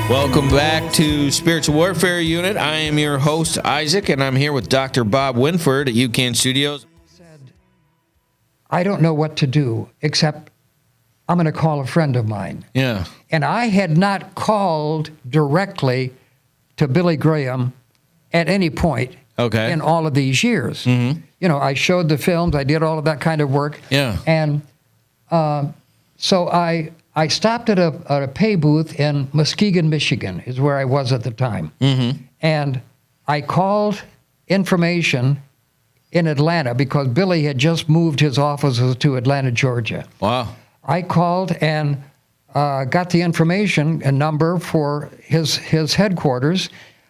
Welcome back to Spiritual Warfare Unit. I am your host, Isaac, and I'm here with Dr. Bob Winford at UCAN Studios. I don't know what to do, except I'm going to call a friend of mine. Yeah. And I had not called directly to Billy Graham at any point in all of these years. Mm-hmm. You know, I showed the films, I did all of that kind of work. Yeah. And so I stopped at a pay booth in Muskegon, Michigan, is where I was at the time. Mm-hmm. And I called information in Atlanta because Billy had just moved his offices to Atlanta, Georgia. Wow. I called and got the information and number for his headquarters.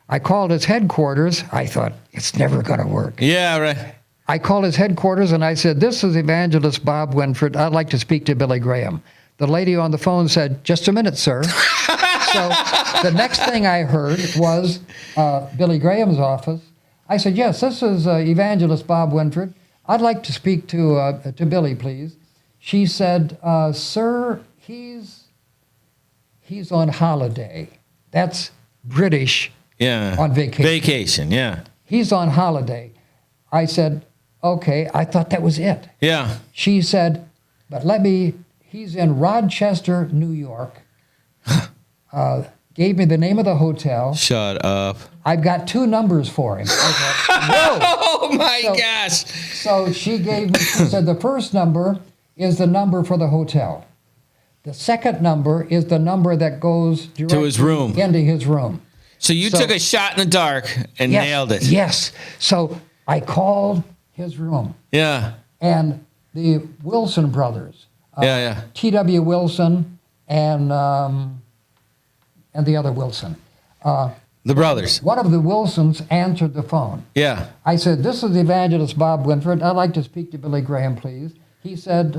I called his headquarters. I thought, it's never going to work. Yeah, right. I called his headquarters and I said, this is Evangelist Bob Winford. I'd like to speak to Billy Graham. The lady on the phone said, just a minute, sir. So the next thing I heard was Billy Graham's office. I said, yes, this is Evangelist Bob Winford. I'd like to speak to Billy, please. She said, sir, he's on holiday. That's British on vacation. Vacation, yeah. He's on holiday. I said, okay, I thought that was it. Yeah. She said, but he's in Rochester, New York. Gave me the name of the hotel. Shut up. I've got 2 numbers for him. I thought, whoa. Oh, my gosh. So she said the first number is the number for the hotel. The second number is the number that goes directly to his room. Into his room. So you took a shot in the dark and nailed it. Yes. So I called his room. Yeah. And the Wilson brothers. T.W. Wilson and the other Wilson. The brothers. One of the Wilsons answered the phone. Yeah. I said, this is Evangelist Bob Winford. I'd like to speak to Billy Graham, please. He said,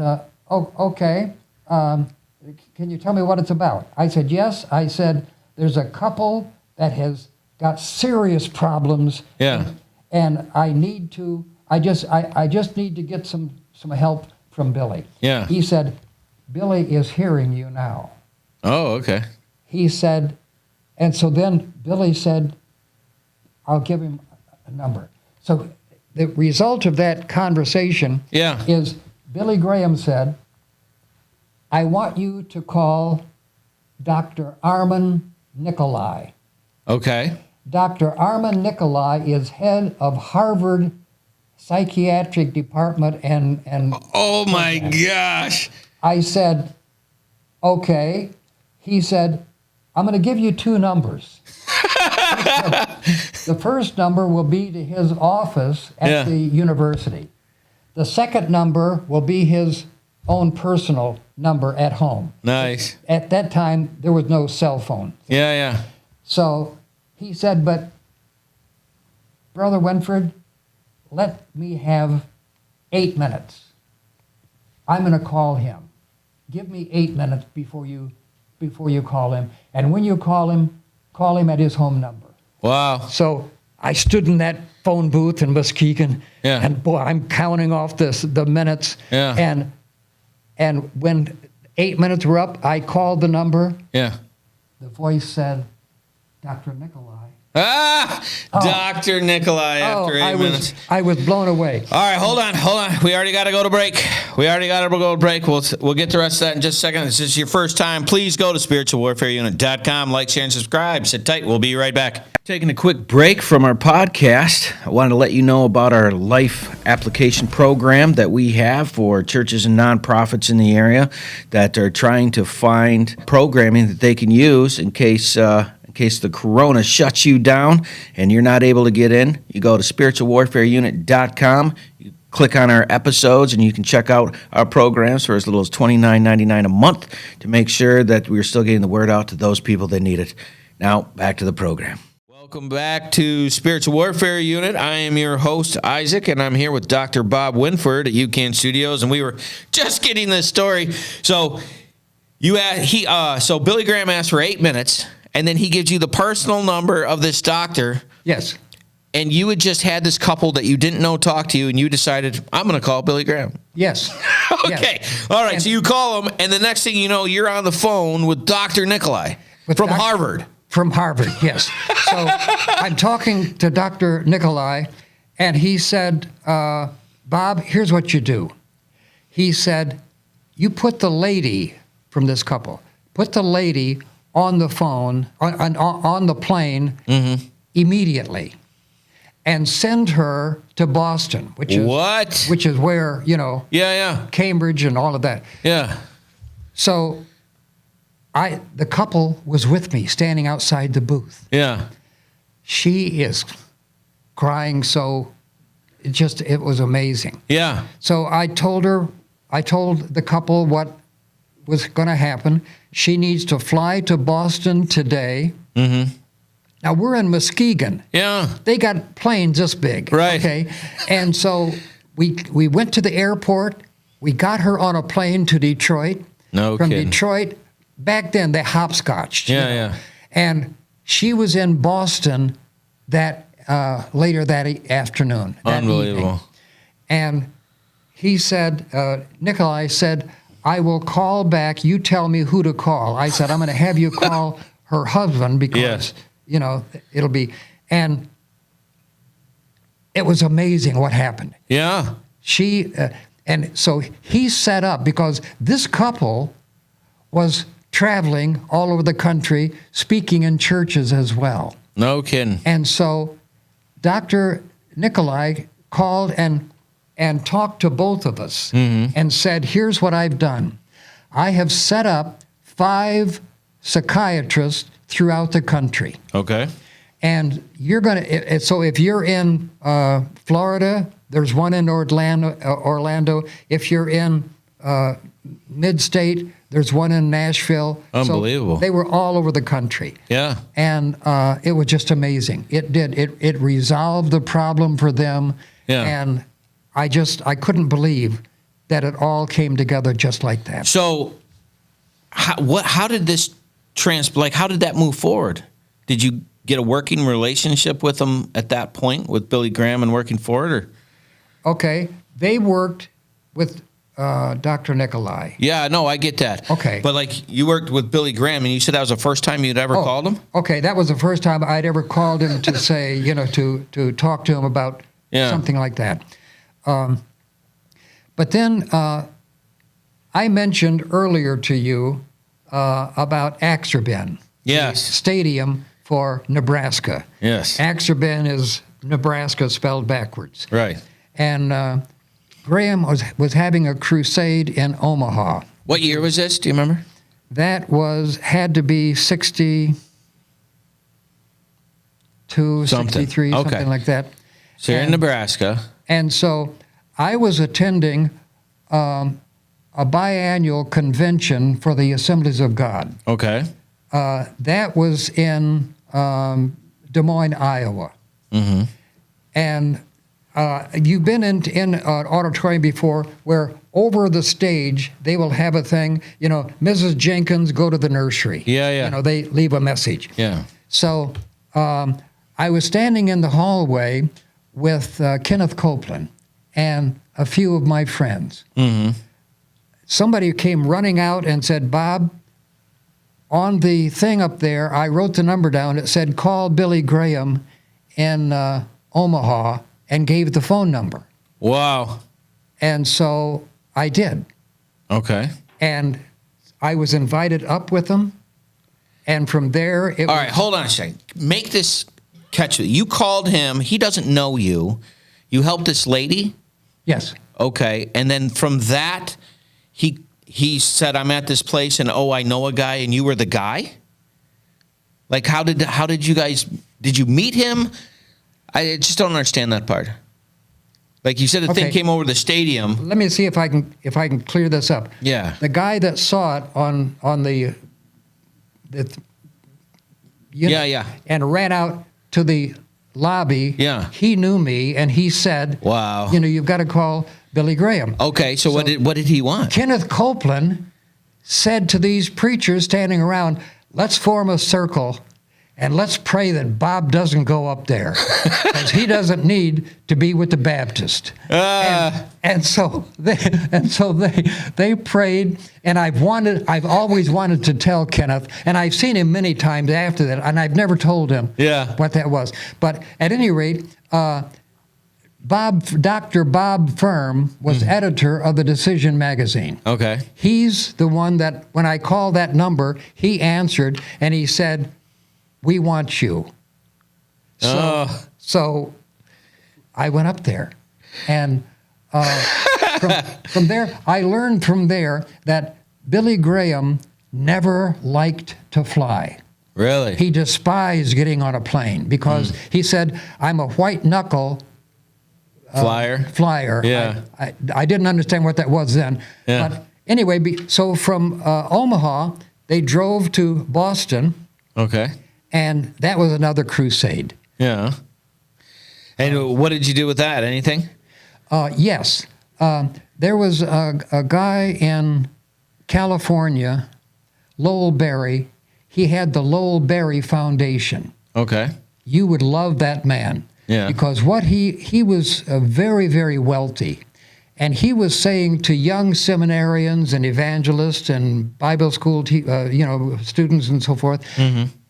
oh, okay. Can you tell me what it's about? I said, yes. I said, there's a couple that has got serious problems. Yeah. And I just need to get some help from Billy. Yeah. He said, Billy is hearing you now. Oh, okay. He said, and so then Billy said, I'll give him a number. So the result of that conversation is Billy Graham said, I want you to call Dr. Armin Nikolai. Okay. Dr. Armin Nikolai is head of Harvard Psychiatric Department and oh my gosh. I said, okay. He said, I'm going to give you 2 numbers. The first number will be to his office at the university. The second number will be his own personal number at home. Nice. At that time, there was no cell phone. Yeah. So he said, but Brother Winford, let me have 8 minutes. I'm going to call him. Give me 8 minutes before you call him. And when you call him at his home number. Wow. So I stood in that phone booth in Muskegon. Yeah. And boy, I'm counting off the minutes. Yeah. And when 8 minutes were up, I called the number. Yeah. The voice said, Dr. Nikolai. Dr. Nikolai after 8 minutes. I was blown away. All right, hold on. We already got to go to break. We'll get the rest of that in just a second. If this is your first time, please go to spiritualwarfareunit.com. Like, share, and subscribe. Sit tight. We'll be right back. Taking a quick break from our podcast, I wanted to let you know about our life application program that we have for churches and nonprofits in the area that are trying to find programming that they can use in case the corona shuts you down and you're not able to get in. You go to spiritualwarfareunit.com. You click on our episodes and you can check out our programs for as little as $29.99 a month to make sure that we're still getting the word out to those people that need it. Now, back to the program. Welcome back to Spiritual Warfare Unit. I am your host, Isaac, and I'm here with Dr. Bob Winford at UCAN Studios, and we were just getting this story. So Billy Graham asked for 8 minutes, and then he gives you the personal number of this doctor. Yes. And you had just had this couple that you didn't know talk to you, and you decided, I'm going to call Billy Graham. Yes. Okay. Yes. All right. So you call him, and the next thing you know, you're on the phone with Dr. Nikolai from Harvard. From Harvard, yes. So I'm talking to Dr. Nikolai, and he said, Bob, here's what you do. He said, you put the lady from this couple, put the lady on the phone, on the plane immediately, and send her to Boston, which is where, Cambridge and all of that. Yeah. So the couple was with me, standing outside the booth. Yeah. She is crying, so it was amazing. Yeah. So I told the couple what was going to happen. She needs to fly to Boston today. Mm-hmm. Now, we're in Muskegon. Yeah. They got planes this big. Right. Okay. And so we went to the airport. We got her on a plane to Detroit. No From kidding. Detroit, back then they hopscotched. Yeah. And she was in Boston later that afternoon. That Unbelievable. evening. And he said, Nikolai said, I will call back. You tell me who to call. I said, I'm going to have you call her husband because, it'll be. And it was amazing what happened. Yeah. And so he set up, because this couple was traveling all over the country, speaking in churches as well. No kidding. And so Dr. Nikolai called and talked to both of us and said, here's what I've done. I have set up 5 psychiatrists throughout the country. Okay. And you're going to, so if you're in Florida, there's one in Orlando. If you're in mid-state, there's one in Nashville. Unbelievable. So they were all over the country. Yeah. And it was just amazing. It did. It resolved the problem for them. Yeah. And I couldn't believe that it all came together just like that. So how did this how did that move forward? Did you get a working relationship with them at that point, with Billy Graham and working forward? Or? Okay. They worked with Dr. Nikolai. Yeah, no, I get that. Okay. But you worked with Billy Graham, and you said that was the first time you'd ever called him? Okay, that was the first time I'd ever called him to say, to talk to him about something like that. But then I mentioned earlier to you about Axarben. Yes. Stadium for Nebraska. Yes. Axarben is Nebraska spelled backwards. Right. And Graham was having a crusade in Omaha. What year was this? Do you remember? That had to be 62, 63, something like that. So you're in Nebraska. And so I was attending a biannual convention for the Assemblies of God. Okay. That was in Des Moines, Iowa. Mm-hmm. And you've been in an auditorium before where over the stage they will have a thing, Mrs. Jenkins, go to the nursery. Yeah. They leave a message. Yeah. So I was standing in the hallway with Kenneth Copeland and a few of my friends. Mm-hmm. Somebody came running out and said, Bob, on the thing up there, I wrote the number down. It said, call Billy Graham in Omaha, and gave the phone number. Wow. And so I did. Okay. And I was invited up with him. And from there, All right, hold on a second. Make this catch. You called him. He doesn't know you. You helped this lady? Yes. Okay. And then from that, he said, I'm at this place, and I know a guy, and you were the guy? Like, how did you guys, did you meet him? I just don't understand that part. Like you said, the thing came over the stadium. Let me see if I can clear this up. Yeah. The guy that saw it on the yeah. and ran out to the lobby. Yeah. He knew me, and he said, wow. You've got to call Billy Graham. Okay, so what did he want? Kenneth Copeland said to these preachers standing around, let's form a circle and let's pray that Bob doesn't go up there because he doesn't need to be with the Baptist. And so they prayed, and I've always wanted to tell Kenneth, and I've seen him many times after that, and I've never told him what that was. But at any rate, Dr. Bob Firm was editor of the Decision magazine. Okay. He's the one that, when I called that number, he answered, and he said, "We want you." So I went up there, and from there, I learned from there that Billy Graham never liked to fly. Really? He despised getting on a plane because he said, "I'm a white knuckle flyer." Yeah. I didn't understand what that was then. Yeah. But anyway, so from Omaha, they drove to Boston. Okay. And that was another crusade. Yeah. And what did you do with that? Anything? Yes. There was a guy in California, Lowell Berry. He had the Lowell Berry Foundation. Okay. You would love that man. Yeah. Because he was very, very wealthy. And he was saying to young seminarians and evangelists and Bible school students and so forth,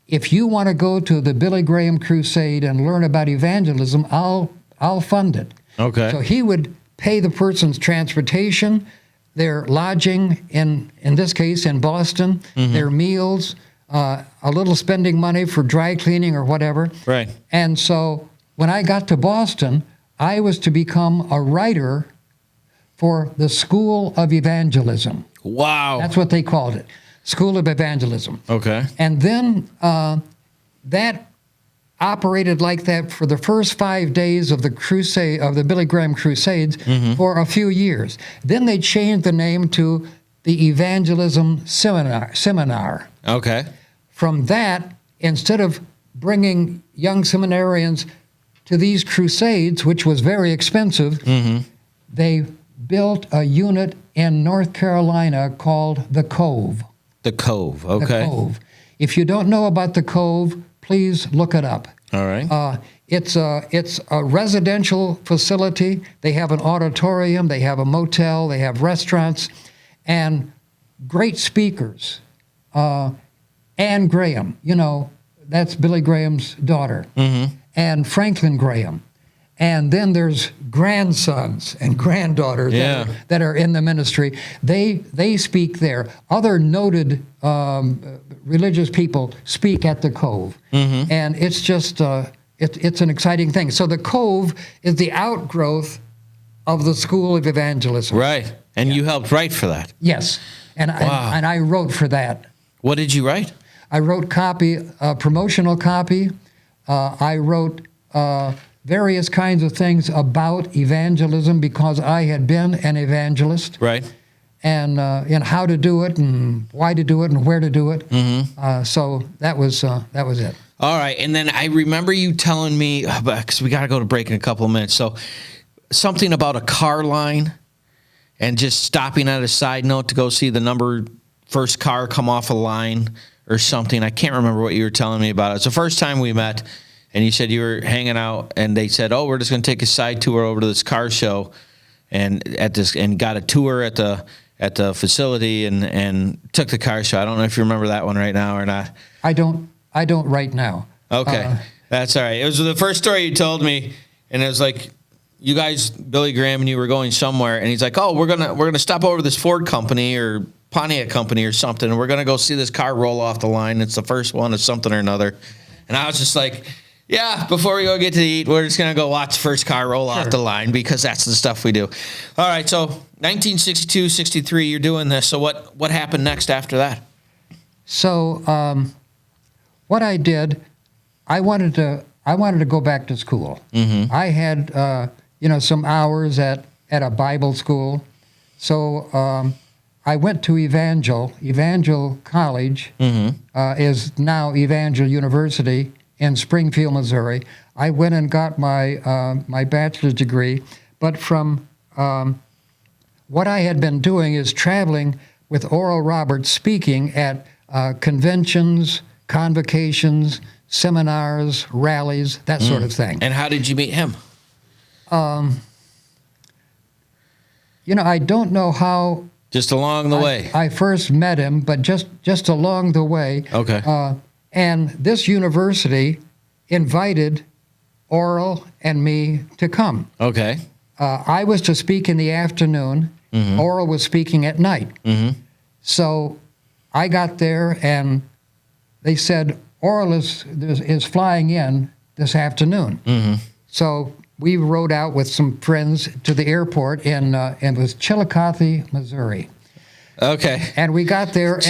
if you want to go to the Billy Graham crusade and learn about evangelism, I'll fund it. Okay. So he would pay the person's transportation, their lodging, in this case in Boston, their meals, a little spending money for dry cleaning or whatever. Right. And so when I got to Boston, I was to become a writer for the School of Evangelism. Wow. That's what they called it. School of Evangelism. Okay. And then that operated like that for the first 5 days of the crusade, of the Billy Graham Crusades, for a few years. Then they changed the name to the Evangelism Seminar. Okay. From that, instead of bringing young seminarians to these crusades, which was very expensive, they built a unit in North Carolina called the Cove. The Cove. Okay. The Cove. If you don't know about the Cove, please look it up. All right. It's a residential facility. They have an auditorium. They have a motel. They have restaurants, and great speakers. Anne Graham, that's Billy Graham's daughter, and Franklin Graham. And then there's grandsons and granddaughters that are in the ministry. They speak there. Other noted religious people speak at the Cove. And it's just, it's an exciting thing. So the Cove is the outgrowth of the School of Evangelism. Right. And you helped write for that. Yes. And I wrote for that. What did you write? I wrote promotional copy. I wrote various kinds of things about evangelism because I had been an evangelist. Right. And how to do it and why to do it and where to do it. So that was it. All right. And then I remember you telling me, because we got to go to break in a couple of minutes, so something about a car line and just stopping at a side note to go see the first car come off a line or something. I can't remember what you were telling me about. It's the first time we met, and you said you were hanging out, and they said, "Oh, we're just going to take a side tour over to this car show," and got a tour at the facility and took the car show. I don't know if you remember that one right now or not. I don't right now. Okay, that's all right. It was the first story you told me, and it was like, you guys, Billy Graham and you were going somewhere, and he's like, "Oh, we're gonna stop over this Ford company or Pontiac company or something, and we're gonna go see this car roll off the line. It's the first one of something or another." And I was just like, "Yeah, before we go get to eat, we're just gonna go watch the first car roll off the line because that's the stuff we do." All right, so 1962, 63, you're doing this. So what happened next after that? So what I did, I wanted to go back to school. I had some hours at a Bible school, so I went to Evangel College, is now Evangel University in Springfield, Missouri. I went and got my bachelor's degree, but from what I had been doing is traveling with Oral Roberts, speaking at conventions, convocations, seminars, rallies, that sort of thing. And how did you meet him? I don't know how Just along the way. I first met him, but just along the way. Okay. And this university invited Oral and me to come. Okay. I was to speak in the afternoon. Oral was speaking at night. So I got there, and they said, Oral is flying in this afternoon. So we rode out with some friends to the airport in it was Chillicothe, Missouri. Okay. And we got there,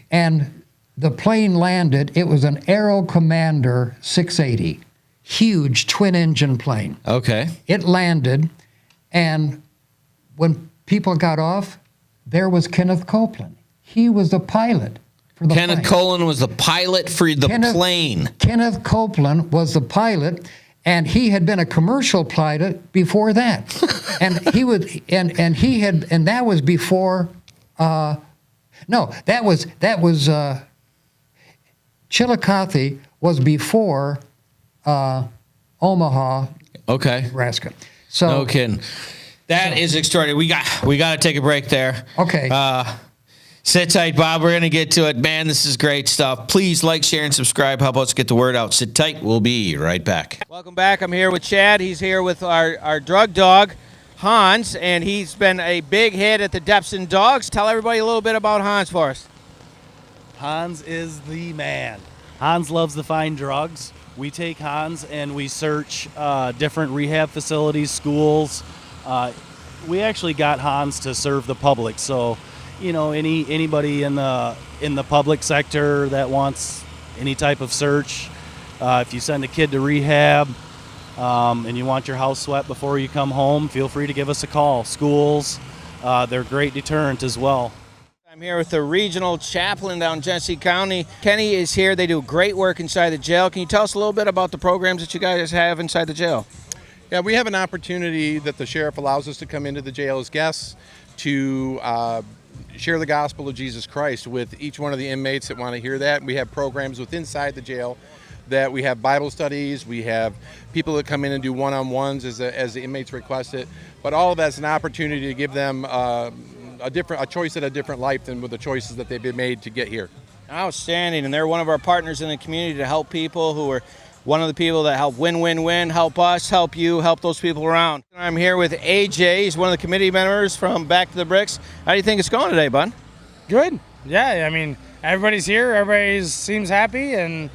and the plane landed. It was an Aero Commander 680, huge twin-engine plane. Okay. It landed, and when people got off, there was Kenneth Copeland. He was the pilot for the Kenneth plane. Copeland was the pilot for the plane. Kenneth Copeland was the pilot, and he had been a commercial pilot before that. And he was, and he had, and that was before. That was Chillicothe was before Omaha, Okay. Nebraska. So No kidding. That is extraordinary. We got to take a break there. Okay. Sit tight, Bob. We're going to get to it. Man, this is great stuff. Please like, share, and subscribe. Help us get the word out. Sit tight. We'll be right back. Welcome back. I'm here with Chad. He's here with our drug dog, Hans, and he's been a big hit at the Depson Dogs. Tell everybody a little bit about Hans for us. Hans is the man. Hans loves to find drugs. We take Hans and we search different rehab facilities, schools. We actually got Hans to serve the public. So, anybody in the public sector that wants any type of search, if you send a kid to rehab and you want your house swept before you come home, feel free to give us a call. Schools, they're great deterrent as well. I'm here with the regional chaplain down Genesee County. Kenny is here. They do great work inside the jail. Can you tell us a little bit about the programs that you guys have inside the jail? Yeah, we have an opportunity that the sheriff allows us to come into the jail as guests to share the gospel of Jesus Christ with each one of the inmates that want to hear that. We have programs within inside the jail that we have Bible studies, we have people that come in and do one-on-ones as the inmates request it, but all of that's an opportunity to give them a choice at a different life than with the choices that they've been made to get here. Outstanding, and they're one of our partners in the community to help people who are one of the people that help win, help us, help you, help those people around. I'm here with AJ. He's one of the committee members from Back to the Bricks. How do you think it's going today, bud? Good. Yeah, I mean, everybody's here. Everybody seems happy, and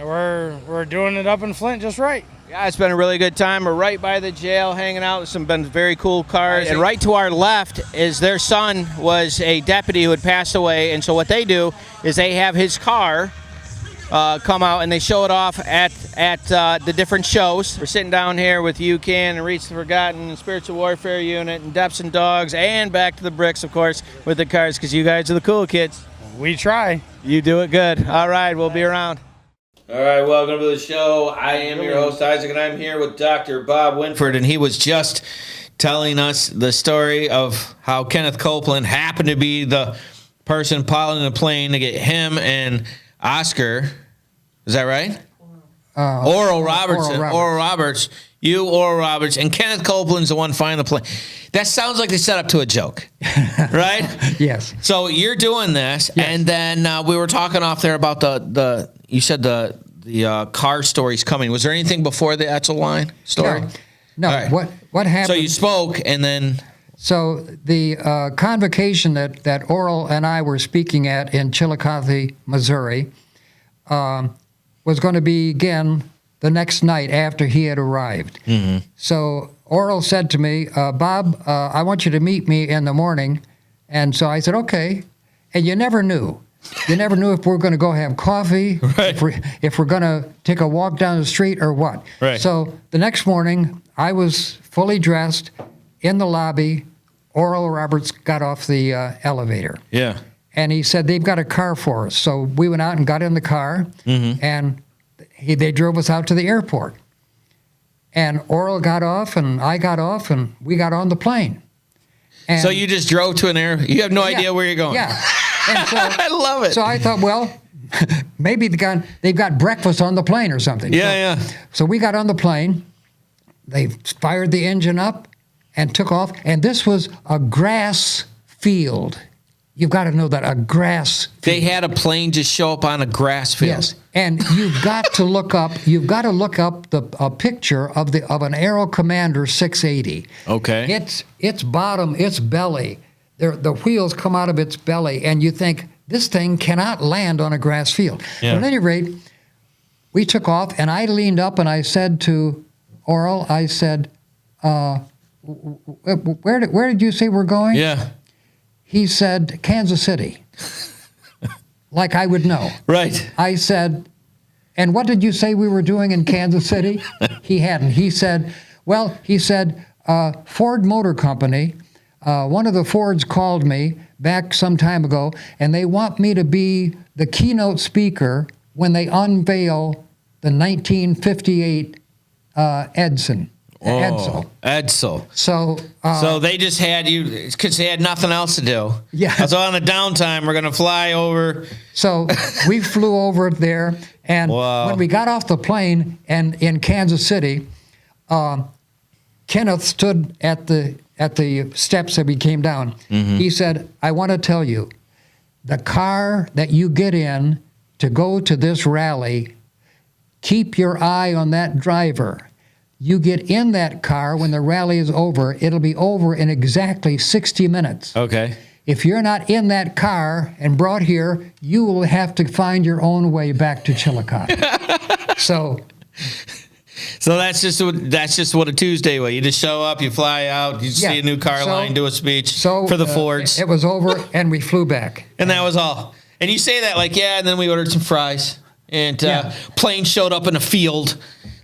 we're doing it up in Flint just right. Yeah, it's been a really good time. We're right by the jail, hanging out with some been very cool cars. And right to our left is their son was a deputy who had passed away, and so what they do is they have his car come out and they show it off at the different shows. We're sitting down here with UCAN and Reach the Forgotten and Spiritual Warfare Unit and Depson Dogs and Back to the Bricks, of course, with the cars because you guys are the cool kids. We try. You do it good. All right, we'll be around. All right, welcome to the show. I am your host, Isaac, and I'm here with Dr. Bob Winford, and he was just telling us the story of how Kenneth Copeland happened to be the person piloting the plane to get him and Oscar. Is that right? Oral Robertson. Oral Roberts. You, Oral Roberts, and Kenneth Copeland's the one flying the plane. That sounds like they set up to a joke, right? Yes. So you're doing this, Yes. and then we were talking off there about you said the car stories coming. Was there anything before the Etzel line story? No. All right. What happened? So you spoke, and then So the convocation that Oral and I were speaking at in Chillicothe, Missouri, was going to begin the next night after he had arrived. Mm-hmm. So Oral said to me, Bob, I want you to meet me in the morning. And so I said, okay. And you never knew. You never knew if we were going to go have coffee, right. if we're going to take a walk down the street or what. Right. So the next morning, I was fully dressed in the lobby. Oral Roberts got off the elevator. yeah. And he said, they've got a car for us. So we went out and got in the car, and they drove us out to the airport. And Oral got off, and I got off, and we got on the plane. And So you just drove to an air. You have no idea where you're going. Yeah. And so, I love it. So I thought, well, maybe they've got breakfast on the plane or something. Yeah, yeah. So we got on the plane. They fired the engine up and took off. And this was a grass field. You've got to know that, a grass field. They had a plane just show up on a grass field. Yes, and you've got to look up. You've got to look up a picture of an Aero Commander 680. Okay. Its bottom, its belly, the wheels come out of its belly, and you think this thing cannot land on a grass field. Yeah. But at any rate, we took off, and I leaned up and I said to Oral, I said, "Where did you say we're going?" Yeah. He said, "Kansas City." Like I would know. Right. I said, "And what did you say we were doing in Kansas City?" He hadn't. He said, Ford Motor Company, one of the Fords called me back some time ago, and they want me to be the keynote speaker when they unveil the 1958 Edsel. Edsel. So they just had you because they had nothing else to do. Yeah. So on the downtime, we're going to fly over. So we flew over there, and Wow. when we got off the plane and in Kansas City, Kenneth stood at the steps that we came down. Mm-hmm. He said, "I want to tell you, the car that you get in to go to this rally, keep your eye on that driver. You get in that car when the rally is over, it'll be over in exactly 60 minutes. Okay. If you're not in that car and brought here, you will have to find your own way back to Chillicothe." So that's just what a Tuesday was. You just show up, you fly out, you see a new car line, do a speech for the Fords, it was over, and we flew back. and that was all. And you say that like, yeah, and then we ordered some fries, and plane showed up in a field.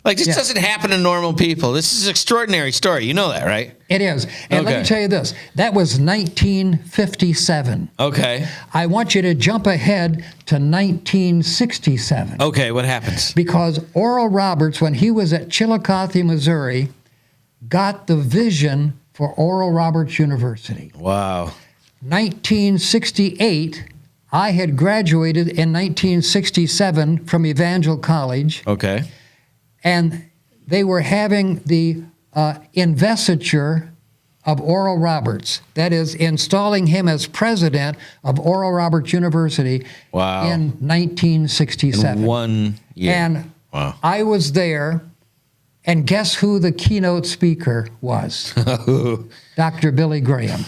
Like, this doesn't happen to normal people. This is an extraordinary story. You know that, right? It is. And let me tell you this. That was 1957. Okay. I want you to jump ahead to 1967. Okay, what happens? Because Oral Roberts, when he was at Chillicothe, Missouri, got the vision for Oral Roberts University. Wow. 1968, I had graduated in 1967 from Evangel College. Okay. And they were having the investiture of Oral Roberts, that is, installing him as president of Oral Roberts University in 1967. In 1 year. And I was there, and guess who the keynote speaker was? Dr. Billy Graham.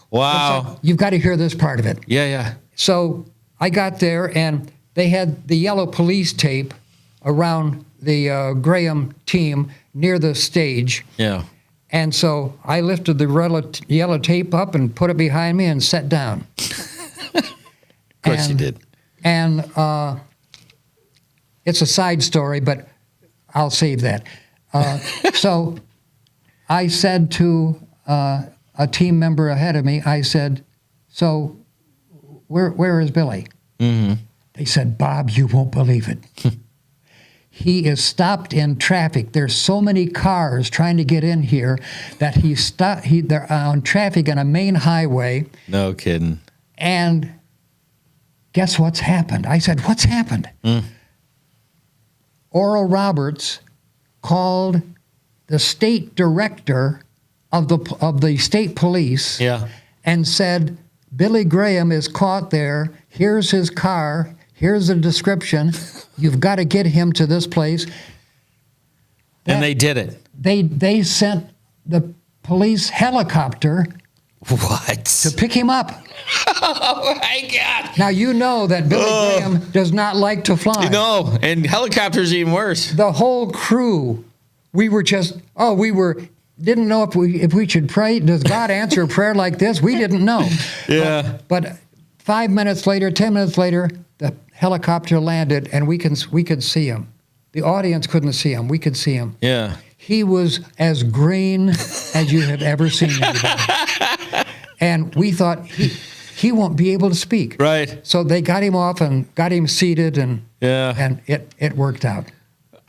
Wow. So you've got to hear this part of it. Yeah. So I got there, and they had the yellow police tape around the Graham team near the stage. Yeah. And so I lifted the yellow tape up and put it behind me and sat down. Of course you did. And it's a side story, but I'll save that. So I said to a team member ahead of me, I said, "So where is Billy?" Mm-hmm. They said, "Bob, you won't believe it. He is stopped in traffic. There's so many cars trying to get in here that they're on traffic on a main highway." No kidding. And guess what's happened? I said, "What's happened?" Oral Roberts called the state director of the state police and said, "Billy Graham is caught there. Here's his car. Here's the description. You've got to get him to this place." And they did it. They sent the police helicopter What? to pick him up. Oh my God. Now you know that Billy Graham does not like to fly. No, and helicopters even worse. The whole crew, we didn't know if we should pray. Does God answer a prayer like this? We didn't know. Yeah. But 5 minutes later, 10 minutes later, the helicopter landed, and we could see him. The audience couldn't see him. We could see him. Yeah. He was as green as you have ever seen anybody. And we thought he won't be able to speak. Right. So they got him off and got him seated, and Yeah. and it worked out.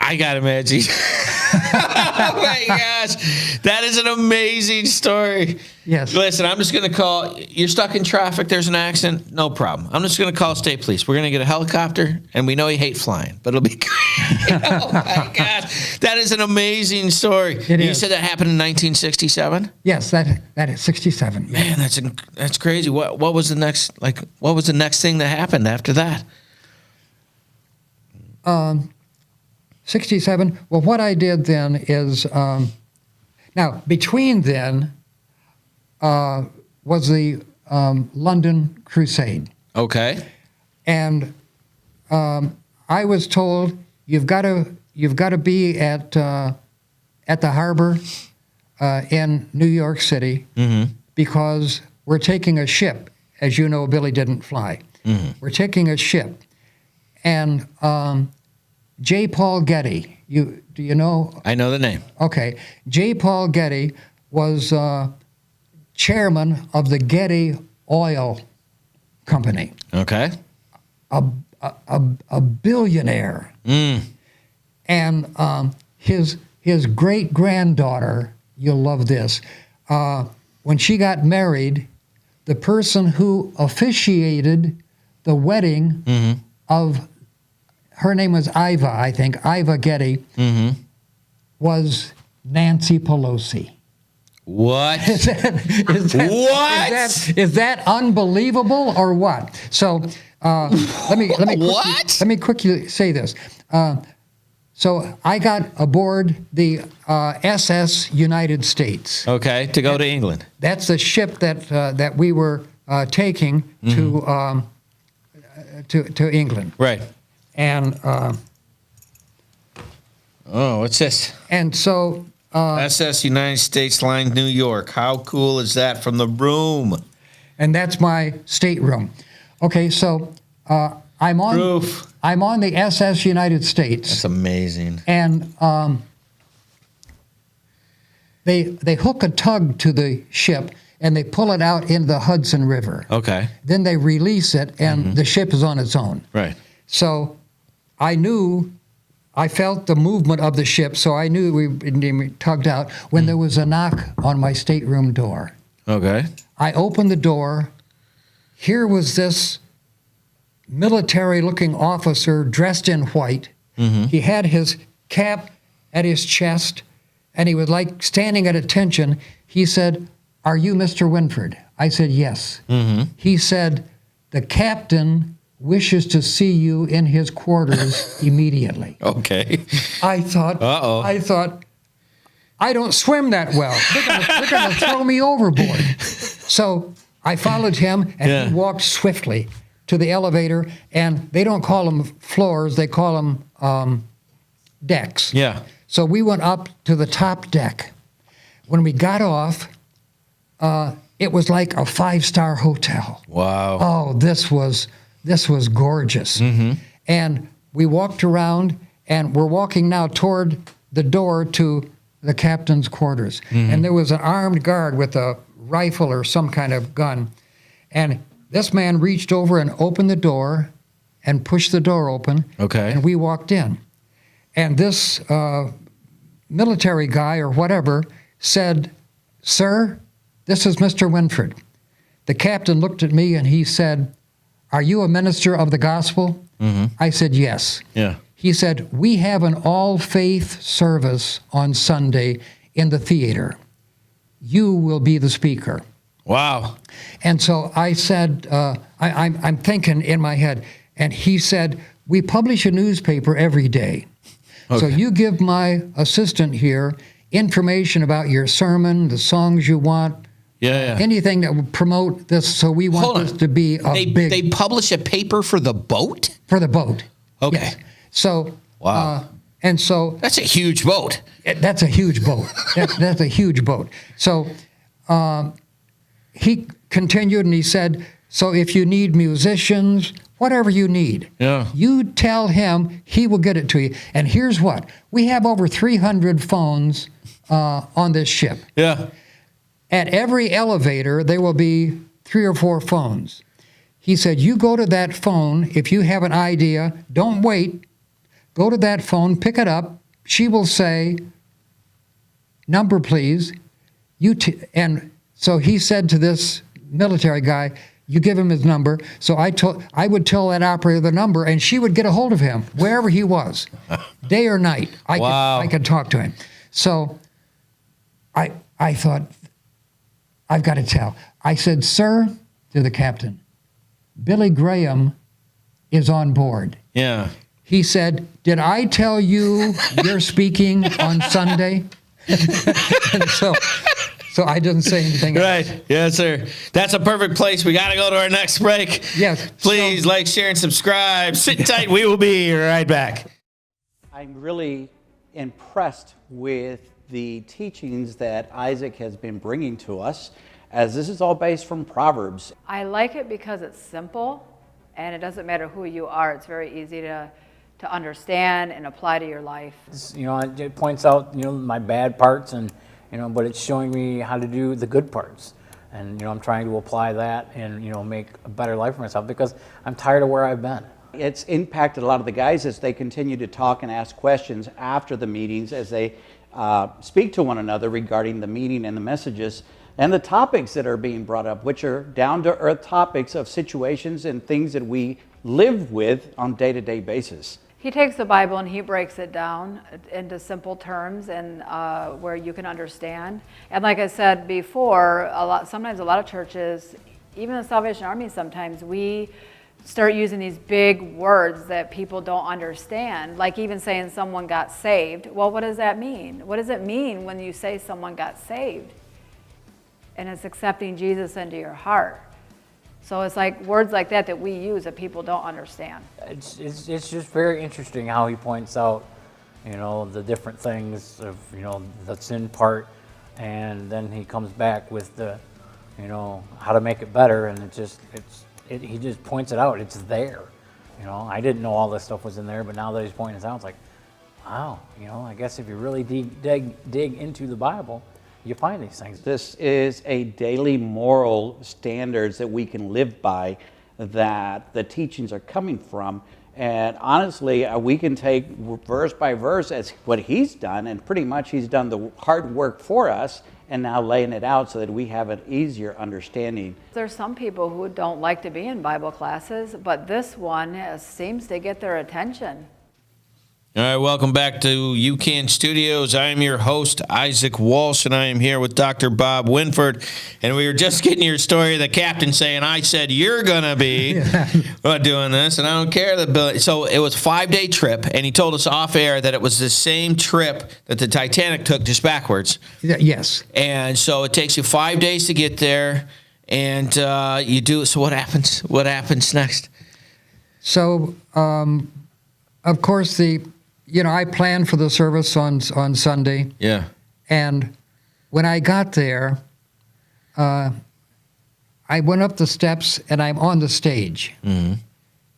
I got to imagine. Oh my gosh, that is an amazing story. Yes. Listen, I'm just going to call. You're stuck in traffic. There's an accident. No problem. I'm just going to call state police. We're going to get a helicopter, and we know you hate flying, but it'll be great. Oh my gosh, that is an amazing story. It You is. said that happened in 1967. Yes, that is 67. Man, that's crazy. What was the next What was the next thing that happened after that? 67. Well, what I did then is, now between then was the London Crusade, Okay. and I was told you've got to be at the harbor in New York City because we're taking a ship. As you know, Billy didn't fly. We're taking a ship, and J. Paul Getty. Do you know? I know the name. Okay, J. Paul Getty was chairman of the Getty Oil Company, Okay. a billionaire, and his great granddaughter. You'll love this. When she got married, the person who officiated the wedding of her name was Iva, I think, Iva Getty, was Nancy Pelosi. What? Is that unbelievable or what? So let me quickly say this. So I got aboard the SS United States. Okay, to go to England. That's the ship that we were taking to England. Right. And Oh, what's this? and so SS United States Line, New York. How cool is that from the room? and that's my stateroom. Okay, so I'm on Proof. I'm on the SS United States. That's amazing. And they hook a tug to the ship and they pull it out into the Hudson River. Okay. Then they release it and the ship is on its own. Right. So I felt the movement of the ship, so I knew we were tugged out when there was a knock on my stateroom door. Okay. I opened the door. Here was this military-looking officer dressed in white. He had his cap at his chest, and he was like standing at attention. He said, "Are you Mr. Winford?" I said, "Yes." He said, "The captain wishes to see you in his quarters immediately." Okay. I thought, Uh-oh. I don't swim that well. They're going to throw me overboard. So I followed him, and he walked swiftly to the elevator, and they don't call them floors, they call them decks. Yeah. So we went up to the top deck. When we got off, it was like a 5-star hotel. Wow. Oh, this was gorgeous. And we walked around, and we're walking now toward the door to the captain's quarters. And there was an armed guard with a rifle or some kind of gun. And this man reached over and opened the door and pushed the door open. Okay. And we walked in. And this military guy or whatever said, "Sir, this is Mr. Winford." The captain looked at me and he said, "Are you a minister of the gospel?" I said, "Yes." Yeah. He said, "We have an all-faith service on Sunday in the theater. You will be the speaker." Wow. And so I said, I'm thinking in my head, and he said, "We publish a newspaper every day. So Okay. you give my assistant here information about your sermon, the songs you want, Yeah. anything that would promote this. So we want Hold on. this to be a big They publish a paper for the boat? for the boat." Okay. Yes. So Wow. and so That's a huge boat. that's a huge boat. That's a huge boat. So he continued and he said, "So if you need musicians, whatever you need, Yeah. you tell him, he will get it to you." And here's what. We have over 300 phones on this ship. Yeah. At every elevator, there will be 3 or 4 phones. He said, "You go to that phone. If you have an idea, don't wait. Go to that phone, pick it up. She will say, number, please. And so he said to this military guy, you give him his number. So I would tell that operator the number, and she would get a hold of him wherever he was, day or night. I could talk to him. So I thought, I've got to tell. I said, sir, to the captain, Billy Graham is on board. Yeah. He said, did I tell you you're speaking on Sunday? And so I didn't say anything else. Right. Yes, sir. That's a perfect place. We got to go to our next break. Yes. Please like, share, and subscribe. Sit tight. We will be right back. I'm really impressed with the teachings that Isaac has been bringing to us, as this is all based from Proverbs. I like it because it's simple, and it doesn't matter who you are. It's very easy to understand and apply to your life. You know, it points out, you know, my bad parts, and you know, but it's showing me how to do the good parts. And you know, I'm trying to apply that and, you know, make a better life for myself, because I'm tired of where I've been. It's impacted a lot of the guys as they continue to talk and ask questions after the meetings, as they speak to one another regarding the meeting and the messages and the topics that are being brought up, which are down-to-earth topics of situations and things that we live with on a day-to-day basis. He takes the Bible and he breaks it down into simple terms and where you can understand. And like I said before, sometimes a lot of churches, even the Salvation Army, sometimes we start using these big words that people don't understand, like even saying someone got saved. Well, what does that mean? What does it mean when you say someone got saved? And it's accepting Jesus into your heart. So it's like words like that we use that people don't understand. It's just very interesting how he points out, you know, the different things of, you know, the sin part, and then he comes back with the, you know, how to make it better, and he just points it out. It's there. You know, I didn't know all this stuff was in there, but now that he's pointing it out, it's like, wow, you know, I guess if you really dig into the Bible, you find these things. This is a daily moral standards that we can live by, that the teachings are coming from. And honestly, we can take verse by verse as what he's done, and pretty much he's done the hard work for us, and now laying it out so that we have an easier understanding. There's some people who don't like to be in Bible classes, but this one seems to get their attention. All right, welcome back to UCAN Studios. I am your host, Isaac Walsh, and I am here with Dr. Bob Winford. And we were just getting your story of the captain saying, I said, you're going to be doing this, and I don't care. So it was a 5-day trip, and he told us off air that it was the same trip that the Titanic took, just backwards. Yes. And so it takes you 5 days to get there, and you do it. So what happens? What happens next? So, of course, I planned for the service on Sunday. Yeah. And when I got there, I went up the steps and I'm on the stage. Mm-hmm.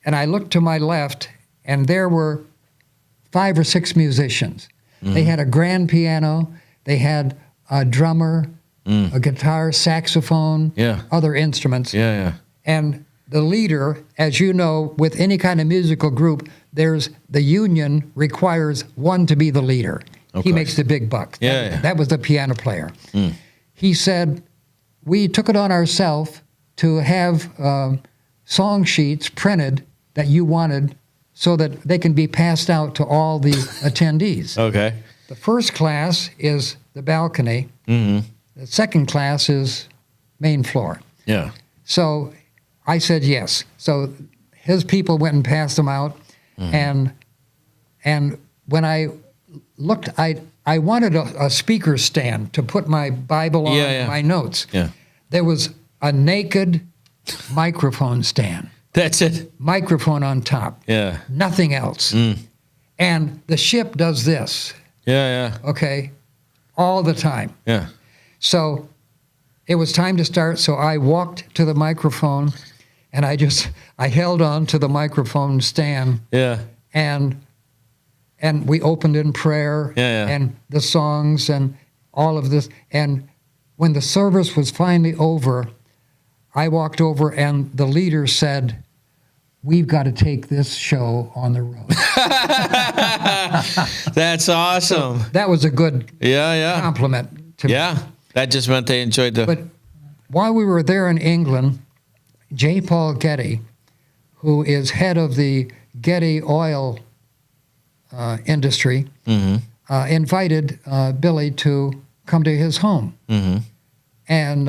And I looked to my left, and there were 5 or 6 musicians. Mm-hmm. They had a grand piano, they had a drummer, a guitar, saxophone, other instruments. Yeah. And the leader, as you know, with any kind of musical group, the union requires one to be the leader. He makes the big buck. That was the piano player. Mm. He said, we took it on ourselves to have song sheets printed that you wanted so that they can be passed out to all the attendees. Okay. The first class is the balcony. Mm-hmm. The second class is main floor. Yeah. So I said yes. So his people went and passed them out. Mm-hmm. And when I looked, I wanted a speaker stand to put my Bible on, my notes. Yeah. There was a naked microphone stand. That's it. Microphone on top. Yeah. Nothing else. Mm. And the ship does this. Yeah. Okay. All the time. Yeah. So it was time to start. So I walked to the microphone, and I held on to the microphone stand. Yeah. And we opened in prayer. And the songs and all of this. And when the service was finally over, I walked over and the leader said, we've got to take this show on the road. That's awesome. That was a good Yeah. compliment to me. Yeah. That just meant they enjoyed the. But while we were there in England, J. Paul Getty, who is head of the Getty oil industry, invited Billy to come to his home. And,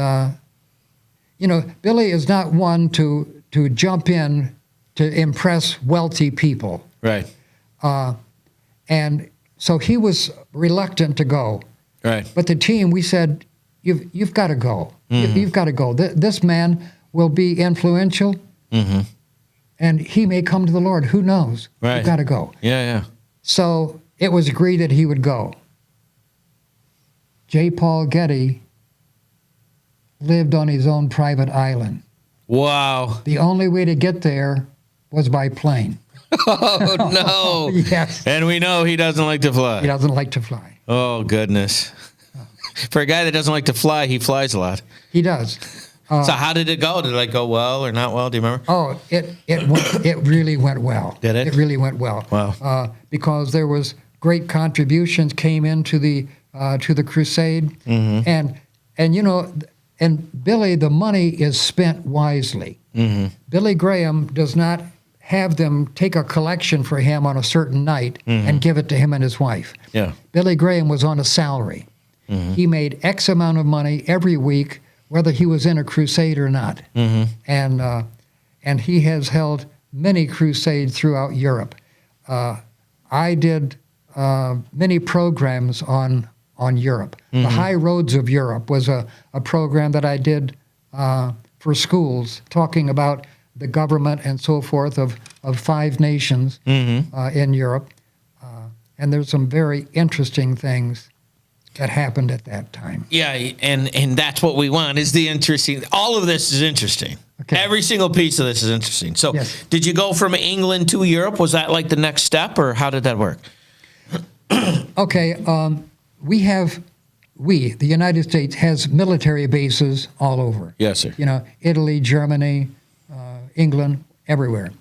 Billy is not one to jump in to impress wealthy people. Right. And so he was reluctant to go. Right. But the team, we said, you've got to go. You've got to go. This man will be influential, and he may come to the Lord. Who knows? Right. You've got to go. Yeah. So it was agreed that he would go. J. Paul Getty lived on his own private island. Wow. The only way to get there was by plane. Oh, no. Yes. And we know he doesn't like to fly. He doesn't like to fly. Oh, goodness. For a guy that doesn't like to fly, he flies a lot. He does. So how did it go? Did it go well or not well? Do you remember? Oh, it really went well. Did it? It really went well. Wow. Because there was great contributions came into the crusade, and Billy, the money is spent wisely. Billy Graham does not have them take a collection for him on a certain night and give it to him and his wife. Yeah. Billy Graham was on a salary. He made X amount of money every week, whether he was in a crusade or not. And he has held many crusades throughout Europe. I did many programs on Europe. The High Roads of Europe was a program that I did for schools, talking about the government and so forth of 5 nations in Europe. And there's some very interesting things that happened at that time. Yeah, and that's what we want is the interesting. All of this is interesting. Okay. Every single piece of this is interesting. So Yes. Did you go from England to Europe? Was that like the next step, or how did that work? Okay, the United States has military bases all over. Yes, sir. Italy, Germany, England, everywhere.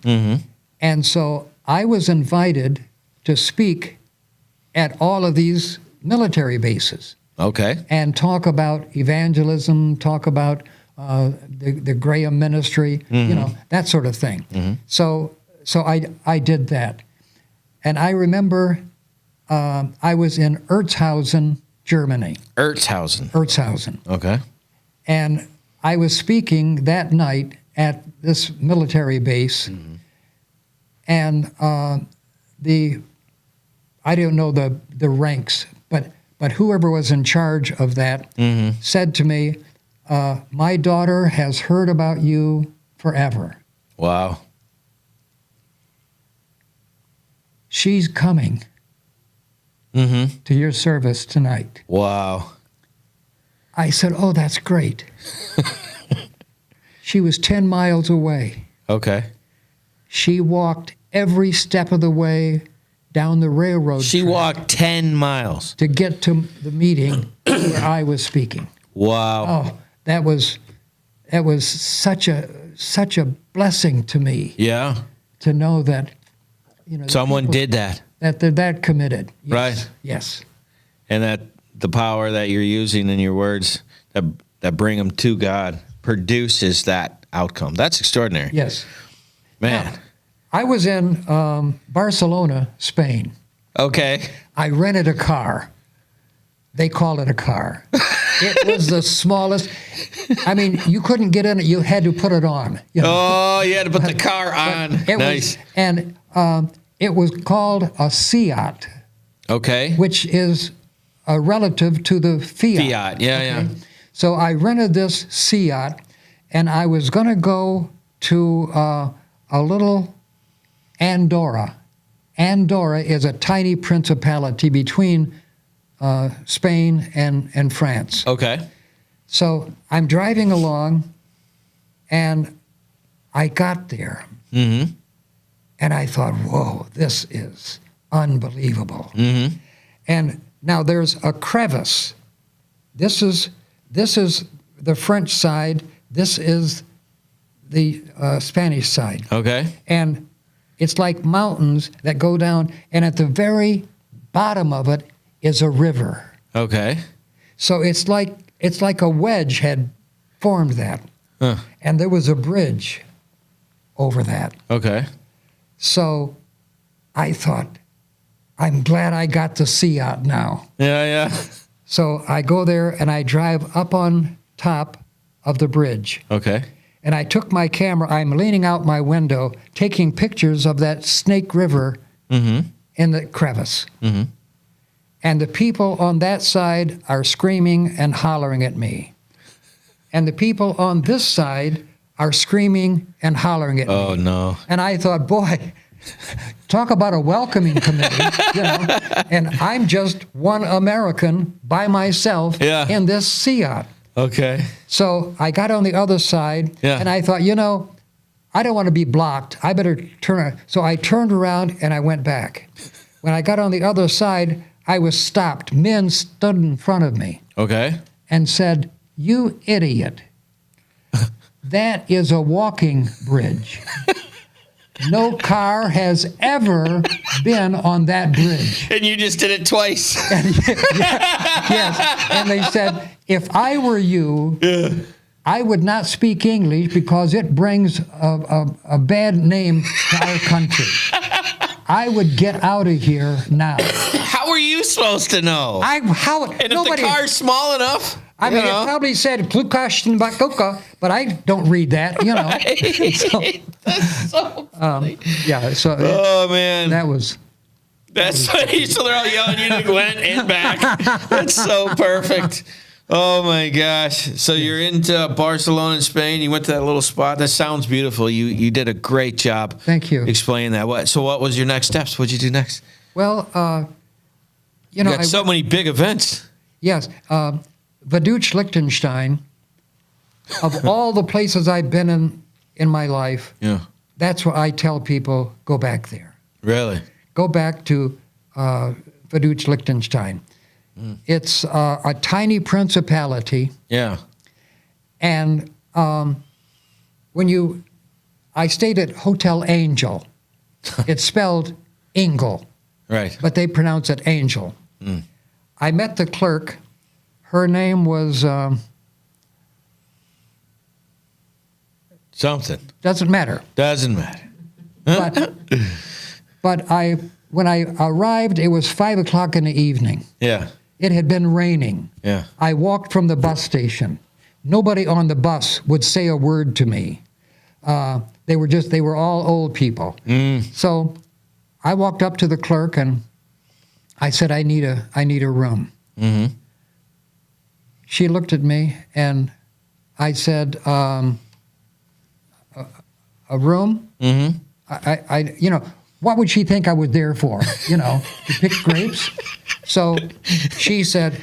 And so I was invited to speak at all of these military bases Okay. and talk about evangelism, talk about the Graham ministry, that sort of thing. So I did that. And I remember I was in Erzhausen, Germany. Erzhausen. Okay. And I was speaking that night at this military base, and I don't know the ranks, but whoever was in charge of that said to me, "My daughter has heard about you forever. Wow. She's coming to your service tonight." Wow. I said, "Oh, that's great." She was 10 miles away. Okay. She walked every step of the way down the railroad She track walked 10 miles. to get to the meeting where I was speaking. Wow. Oh, that was such a blessing to me Yeah. to know that the Someone people- did that. that they're that committed. Yes, Right. Yes. And that the power that you're using in your words that bring them to God produces that outcome. That's extraordinary. Yes. Man. I was in Barcelona, Spain. Okay. I rented a car. They call it a car. It was the smallest. I mean, you couldn't get in it. You had to put it on. Oh, you had to put the car on. Nice. It was called a Seat, Okay. which is a relative to the Fiat. Fiat. Yeah. So I rented this Seat, and I was going to go to a little Andorra. Andorra is a tiny principality between Spain and France. Okay. So I'm driving along, and I got there, and I thought, whoa, this is unbelievable. And now there's a crevice. This is the French side. This is the Spanish side. Okay. And it's like mountains that go down, and at the very bottom of it is a river. Okay. So it's like a wedge had formed that. Huh. And there was a bridge over that. Okay. So I thought, I'm glad I got to see out now. Yeah. So I go there and I drive up on top of the bridge. Okay. And I took my camera, I'm leaning out my window, taking pictures of that Snake River in the crevice. Mm-hmm. And the people on that side are screaming and hollering at me. And the people on this side are screaming and hollering at me. Oh, no. And I thought, boy, talk about a welcoming committee, you know. And I'm just one American by myself in this Seat. Okay. So I got on the other side, and I thought, you know, I don't want to be blocked. I better turn. So I turned around and I went back. When I got on the other side, I was stopped. Men stood in front of me and said, "You idiot. That is a walking bridge. No car has ever been on that bridge." And you just did it twice. Yes. And they said, if I were you, I would not speak English because it brings a bad name to our country. I would get out of here now. How were you supposed to know? And if the car's small enough? I mean, it probably said Plukashtin Bakoka, but I don't read that, you know. That's so funny. Yeah, so oh, man. That's funny. So they're all yelling, you went and back. That's so perfect. Oh, my gosh. So you're into Barcelona in Spain. You went to that little spot. That sounds beautiful. You did a great job. Thank you. Explaining that. So what was your next steps? What did you do next? Well, you know. You got so many big events. Yes. Vaduz, Liechtenstein, of all the places I've been in my life, that's where I tell people, go back there. Really? Go back to Vaduz, Liechtenstein. It's a tiny principality. Yeah. And I stayed at Hotel Angel. It's spelled Engel. Right. But they pronounce it Angel. I met the clerk. Her name was... something. Doesn't matter. Doesn't matter. But when I arrived, it was 5 o'clock in the evening. Yeah. It had been raining. Yeah. I walked from the bus station. Nobody on the bus would say a word to me. They were all old people. So I walked up to the clerk and I said, I need a room. Mm-hmm. She looked at me and I said, a room? Mm-hmm. I what would she think I was there for? To pick grapes? So she said,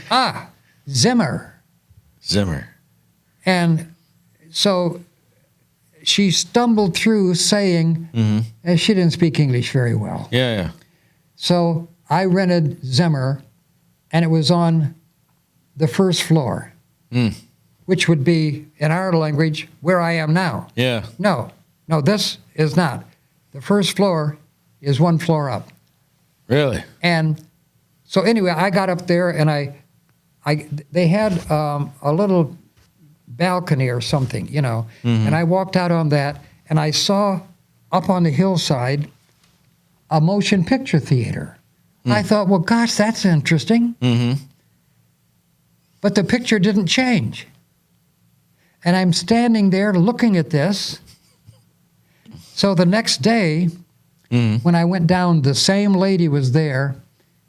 Zimmer. Zimmer. And so she stumbled through saying, and she didn't speak English very well. Yeah. So I rented Zimmer, and it was on the first floor, which would be, in our language, where I am now. Yeah. No, this is not. The first floor is one floor up. Really? And so anyway, I got up there, and they had a little balcony or something, and I walked out on that, and I saw up on the hillside a motion picture theater. I thought, well, gosh, that's interesting. But the picture didn't change. And I'm standing there looking at this. So the next day, when I went down, the same lady was there.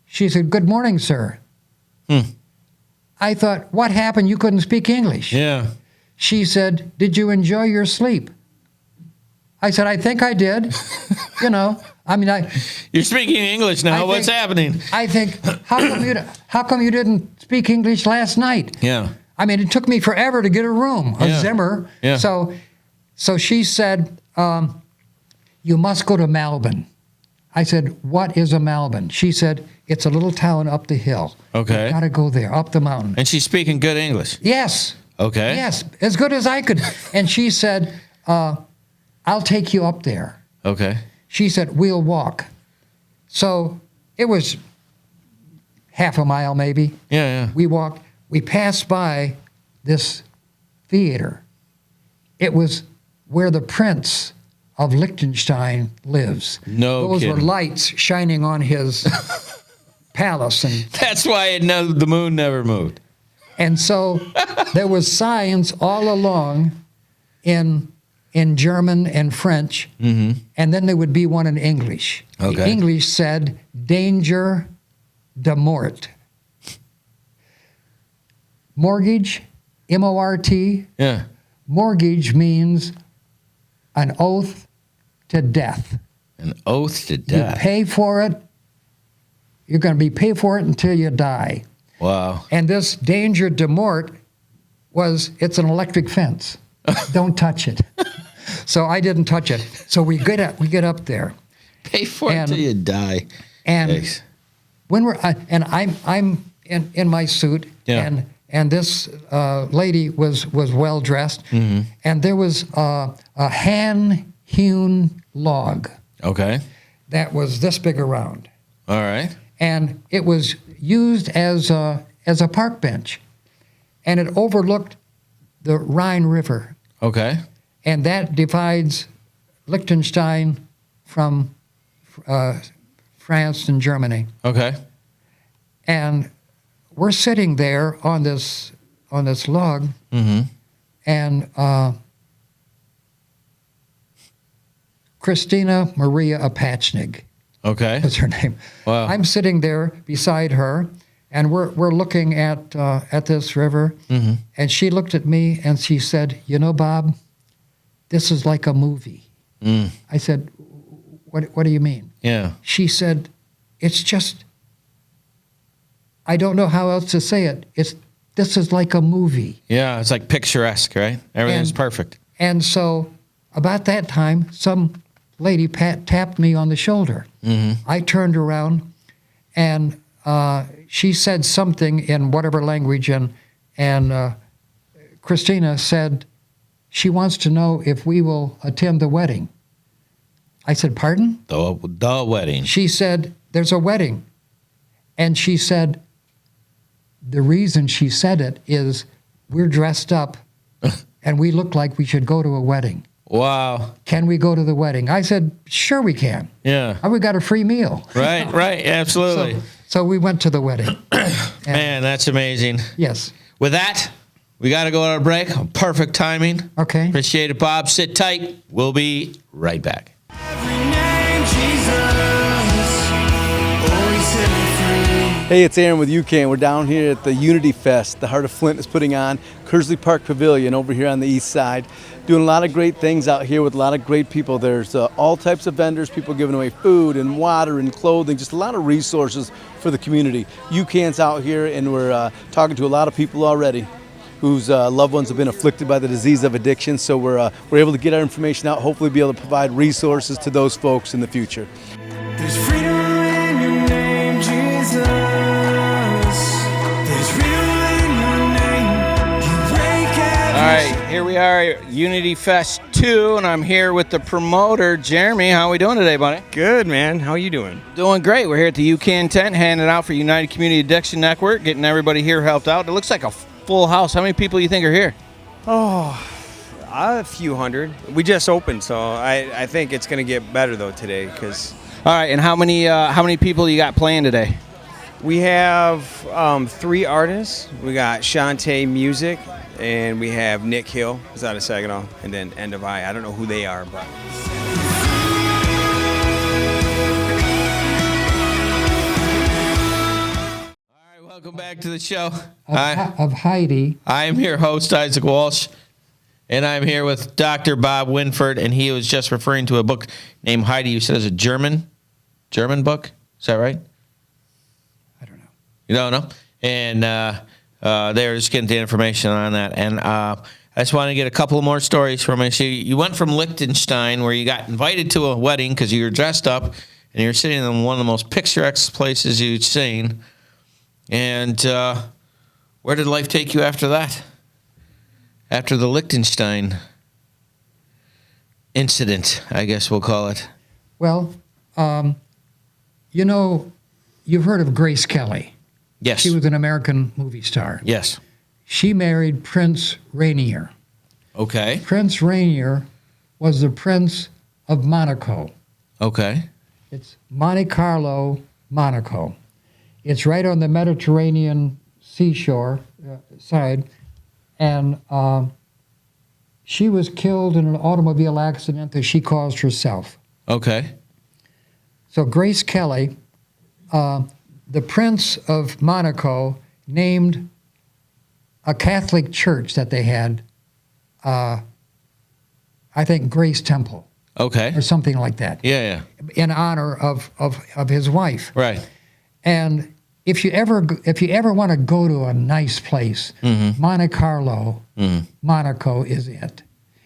She said, "Good morning, sir." I thought, what happened? You couldn't speak English. Yeah. She said, "Did you enjoy your sleep?" I said, "I think I did." You're speaking English now. What's happening? I think, how come you didn't speak English last night? Yeah. I mean, it took me forever to get a room, a Zimmer. Yeah. So she said, you must go to Malbon. I said, what is a Malbon? She said, it's a little town up the hill. Okay. You got to go there, up the mountain. And she's speaking good English? Yes. Okay. Yes, as good as I could. And she said, I'll take you up there. Okay. She said, we'll walk. So it was half a mile maybe. Yeah. We passed by this theater. It was where the Prince of Liechtenstein lives. No Those were kidding. lights shining on his palace. That's why the moon never moved. And so there was signs all along in German and French, and then there would be one in English. Okay. The English said, danger de mort. Mortgage, M-O-R-T. Yeah. Mortgage means an oath to death. An oath to You death. pay for it. You're going to be paid for it until you die. Wow. And this danger de mort it's an electric fence. Don't touch it. So I didn't touch it. So we get up there. Pay for it And- till you die. And Yikes. when I'm in my suit, Yeah. and this lady was well dressed, and there was a hand hewn log Okay. that was this big around, All right. and it was used as a park bench, and it overlooked the Rhine River, Okay. and that divides Liechtenstein from France and Germany. Okay. And we're sitting there on this log, and Christina Maria Apachnig Okay. is her name. Wow. I'm sitting there beside her, and we're looking at this river, and she looked at me and she said, "You know, Bob, this is like a movie." I said, "What do you mean?" Yeah. She said, "It's just, I don't know how else to say it. This is like a movie." Yeah. It's like picturesque, right? Everything's And- perfect. And so about that time, some lady tapped me on the shoulder. I turned around, and she said something in whatever language, and Christina said she wants to know if we will attend the wedding. I said, "Pardon?" The wedding. She said, "There's a wedding." And she said, the reason she said it is we're dressed up and we look like we should go to a wedding. Wow. Can we go to the wedding? I said, "Sure we can." Yeah. And we got a free meal. Right. Right. Absolutely. So we went to the wedding. Man, that's amazing. Yes. With that, we got to go on a break. Perfect timing. Okay. Appreciate it, Bob. Sit tight. We'll be right back. Hey, it's Aaron with UCAN. We're down here at the Unity Fest the Heart of Flint is putting on, Kersley Park Pavilion over here on the east side. Doing a lot of great things out here with a lot of great people. There's all types of vendors, people giving away food and water and clothing, just a lot of resources for the community. UCAN's out here, and we're talking to a lot of people already whose loved ones have been afflicted by the disease of addiction. So we're able to get our information out, hopefully be able to provide resources to those folks in the future. There's freedom in your name, Jesus. There's freedom in your name. You break every All right, here we are at Unity Fest 2, and I'm here with the promoter, Jeremy. How are we doing today, buddy? Good, man. How you doing? Doing great. We're here at the UCAN tent, handing out for United Community Addiction Network, getting everybody here helped out. It looks like a full house. How many people do you think are here? Oh, a few hundred. We just opened, so I think it's going to get better, though, today, because All right, and how many people you got playing today? we have 3 artists. We got Shantae Music, and we have Nick Hill, who's out of Saginaw, and then End of I. I don't know who they are, but... Welcome back to the show. Of Heidi. I am your host, Isaac Walsh, and I'm here with Dr. Bob Winford, and he was just referring to a book named Heidi. You said it's a German book? Is that right? I don't know. You don't know? And they were just getting the information on that. And I just want to get a couple more stories from you. So you went from Liechtenstein, where you got invited to a wedding because you were dressed up, and you were sitting in one of the most picturesque places you'd seen. And where did life take you after that? After the Liechtenstein incident, I guess we'll call it. Well, you know, you've heard of Grace Kelly. Yes. She was an American movie star. Yes. She married Prince Rainier. Okay. Prince Rainier was the Prince of Monaco. Okay. It's Monte Carlo, Monaco. It's right on the Mediterranean seashore side, and she was killed in an automobile accident that she caused herself. Okay. So Grace Kelly, the Prince of Monaco, named a Catholic church that they had, I think Grace Temple. Okay. Or something like that. Yeah, In honor of his wife. Right. And if you ever want to go to a nice place, Monte Carlo, Monaco is it.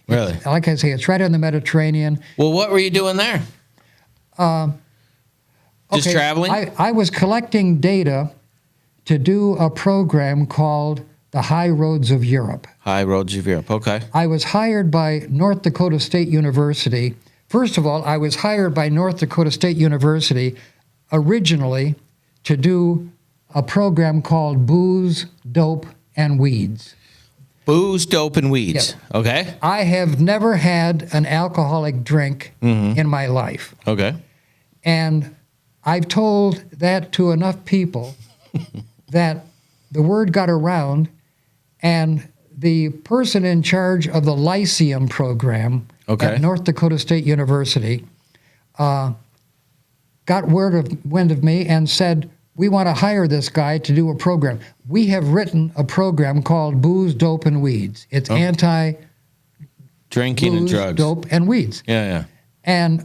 Really? Like I say, it's right on the Mediterranean. Well, what were you doing there? Just traveling? I was collecting data to do a program called The High Roads of Europe. High Roads of Europe. Okay. I was hired by North Dakota State University. First of all, I was hired by North Dakota State University originally to do a program called Booze, Dope, and Weeds. Booze, dope, and weeds. Yeah. Okay. I have never had an alcoholic drink in my life. Okay. And I've told that to enough people that the word got around, and the person in charge of the Lyceum program at North Dakota State University got wind of me and said, we want to hire this guy to do a program. We have written a program called Booze, Dope, and Weeds. It's anti- drinking and drugs. Dope, and weeds. Yeah. And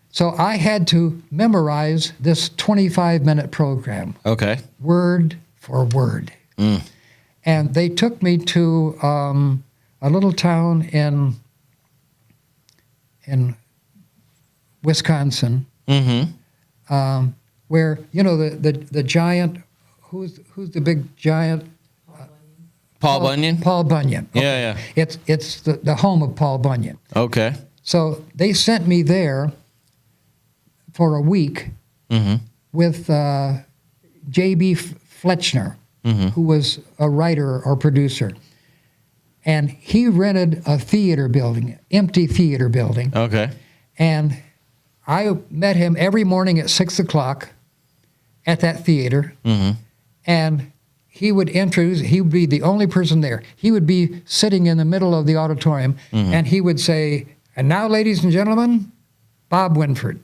so I had to memorize this 25-minute program. Okay. Word for word. And they took me to a little town in Wisconsin, where, you know, the giant, who's the big giant? Paul Bunyan? Paul Bunyan. Okay. Yeah. It's the home of Paul Bunyan. Okay. So they sent me there for a week with J.B. Fletchner, who was a writer or producer. And he rented a theater building, empty theater building. Okay. And I met him every morning at 6 o'clock at that theater. And he would be the only person there. He would be sitting in the middle of the auditorium, and he would say, and now, ladies and gentlemen, Bob Winford.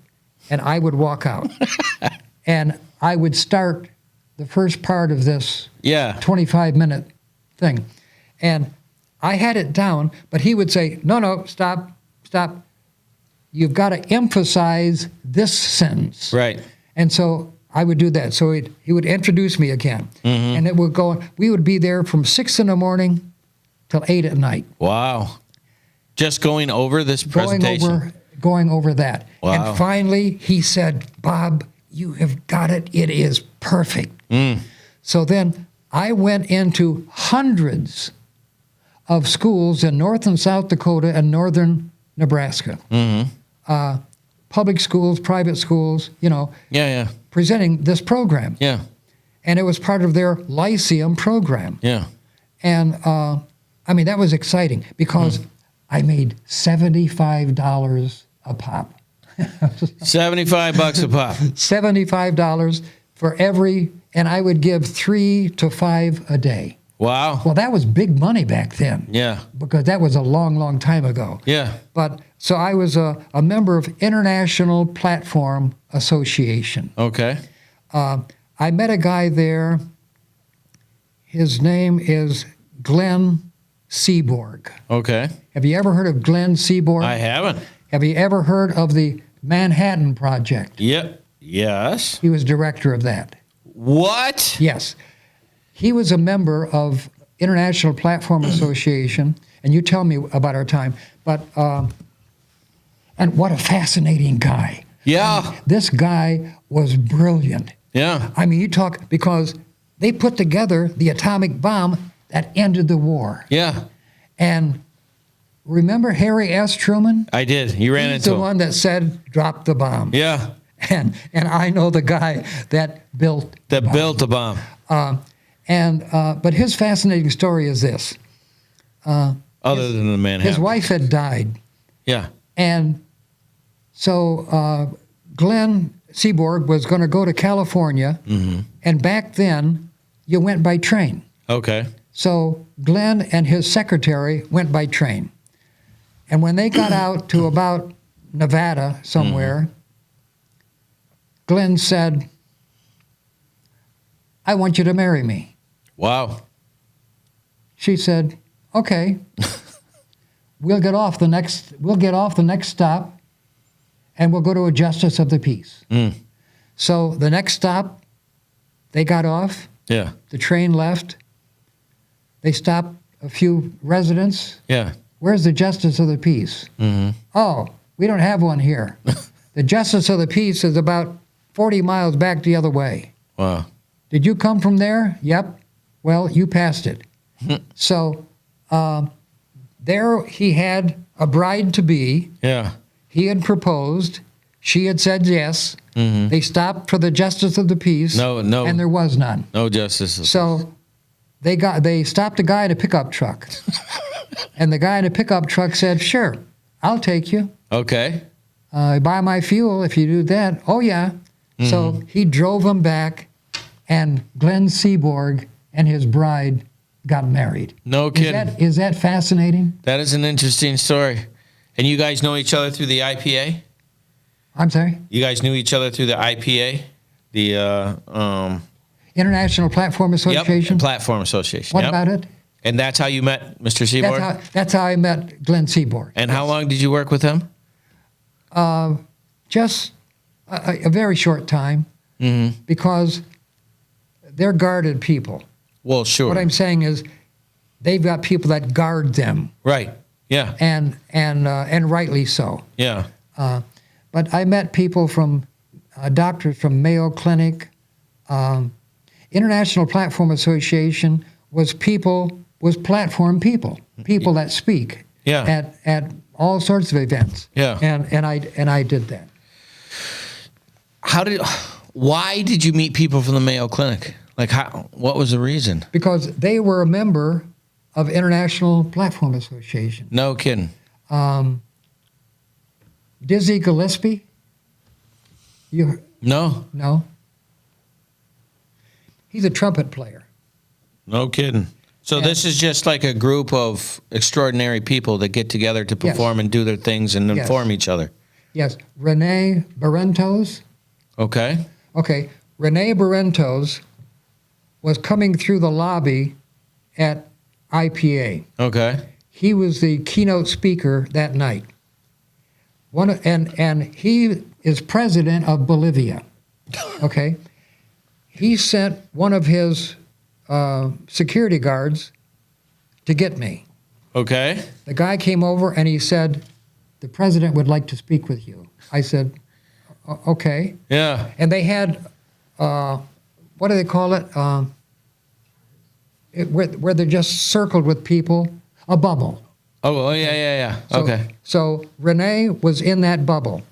And I would walk out. And I would start the first part of this 25-minute thing. And I had it down, but he would say, no, stop. You've got to emphasize this sentence. Right. And so I would do that. So he would introduce me again. And it would go, we would be there from 6 in the morning till 8 at night. Wow. Just going over this presentation. Going over that. Wow. And finally, he said, Bob, you have got it. It is perfect. So then I went into hundreds of schools in North and South Dakota and northern Nebraska. Public schools, private schools, you know. Yeah. Presenting this program. Yeah. And it was part of their Lyceum program. Yeah. And, I mean, that was exciting because I made $75 a pop. $75 a pop. $75 for every, and I would give 3 to 5 a day. Wow. Well, that was big money back then. Yeah. Because that was a long, long time ago. Yeah. But so I was a member of International Platform Association. Okay. I met a guy there. His name is Glenn Seaborg. Okay. Have you ever heard of Glenn Seaborg? I haven't. Have you ever heard of the Manhattan Project? Yep. Yes. He was director of that. What? Yes. He was a member of International Platform Association, and you tell me about our time, but, and what a fascinating guy. Yeah. I mean, this guy was brilliant. Yeah. I mean, you talk, because they put together the atomic bomb that ended the war. Yeah. And remember Harry S. Truman? I did. You ran He's into the him. one that said, drop the bomb. Yeah. and I know the guy that built the bomb. But his fascinating story is this. Other than the Manhattan. His wife had died, Yeah. and so Glenn Seaborg was going to go to California, and back then you went by train. Okay. So Glenn and his secretary went by train. And when they got out to about Nevada somewhere, Glenn said, "I want you to marry me." Wow. She said, "Okay. We'll get off the next stop, and we'll go to a justice of the peace." So the next stop, they got off. Yeah. The train left. They stopped a few residents. Yeah. Where's the justice of the peace? Oh, we don't have one here. The justice of the peace is about 40 miles back the other way. Wow. Did you come from there? Yep. Well, you passed it. So there he had a bride-to-be. Yeah. He had proposed. She had said yes. They stopped for the justice of the peace. No. And there was none. No justice. So they stopped a guy in a pickup truck. And the guy in a pickup truck said, "Sure, I'll take you. Okay. Buy my fuel if you do that." "Oh, yeah." So he drove him back, and Glenn Seaborg and his bride got married. No kidding. Is that fascinating? That is an interesting story. And you guys know each other through the IPA? I'm sorry? You guys knew each other through the IPA? The International Platform Association? Yep, Platform Association. What Yep. about it? And that's how you met Mr. Seaborg? That's how I met Glenn Seaborg. And how long did you work with him? Just a very short time, because they're guarded people. Well, sure. What I'm saying is, they've got people that guard them, Right. Yeah. and rightly so. Yeah. But I met people from doctors from Mayo Clinic. International Platform Association was platform people that speak Yeah. at all sorts of events. Yeah. And I did that. Why did you meet people from the Mayo Clinic? Like, what was the reason? Because they were a member of International Platform Association. No kidding. Dizzy Gillespie? No. No? He's a trumpet player. No kidding. So this is just like a group of extraordinary people that get together to perform and do their things and inform each other. Yes. Rene Barrentos. Okay. Okay. Rene Barrentos was coming through the lobby at IPA. Okay. He was the keynote speaker that night. And he is president of Bolivia. Okay. He sent one of his security guards to get me. Okay. The guy came over and he said, "The president would like to speak with you." I said, "Okay." Yeah. And they had, what do they call it? Where they're just circled with people, a bubble. Oh, yeah. So, Okay. So Renee was in that bubble.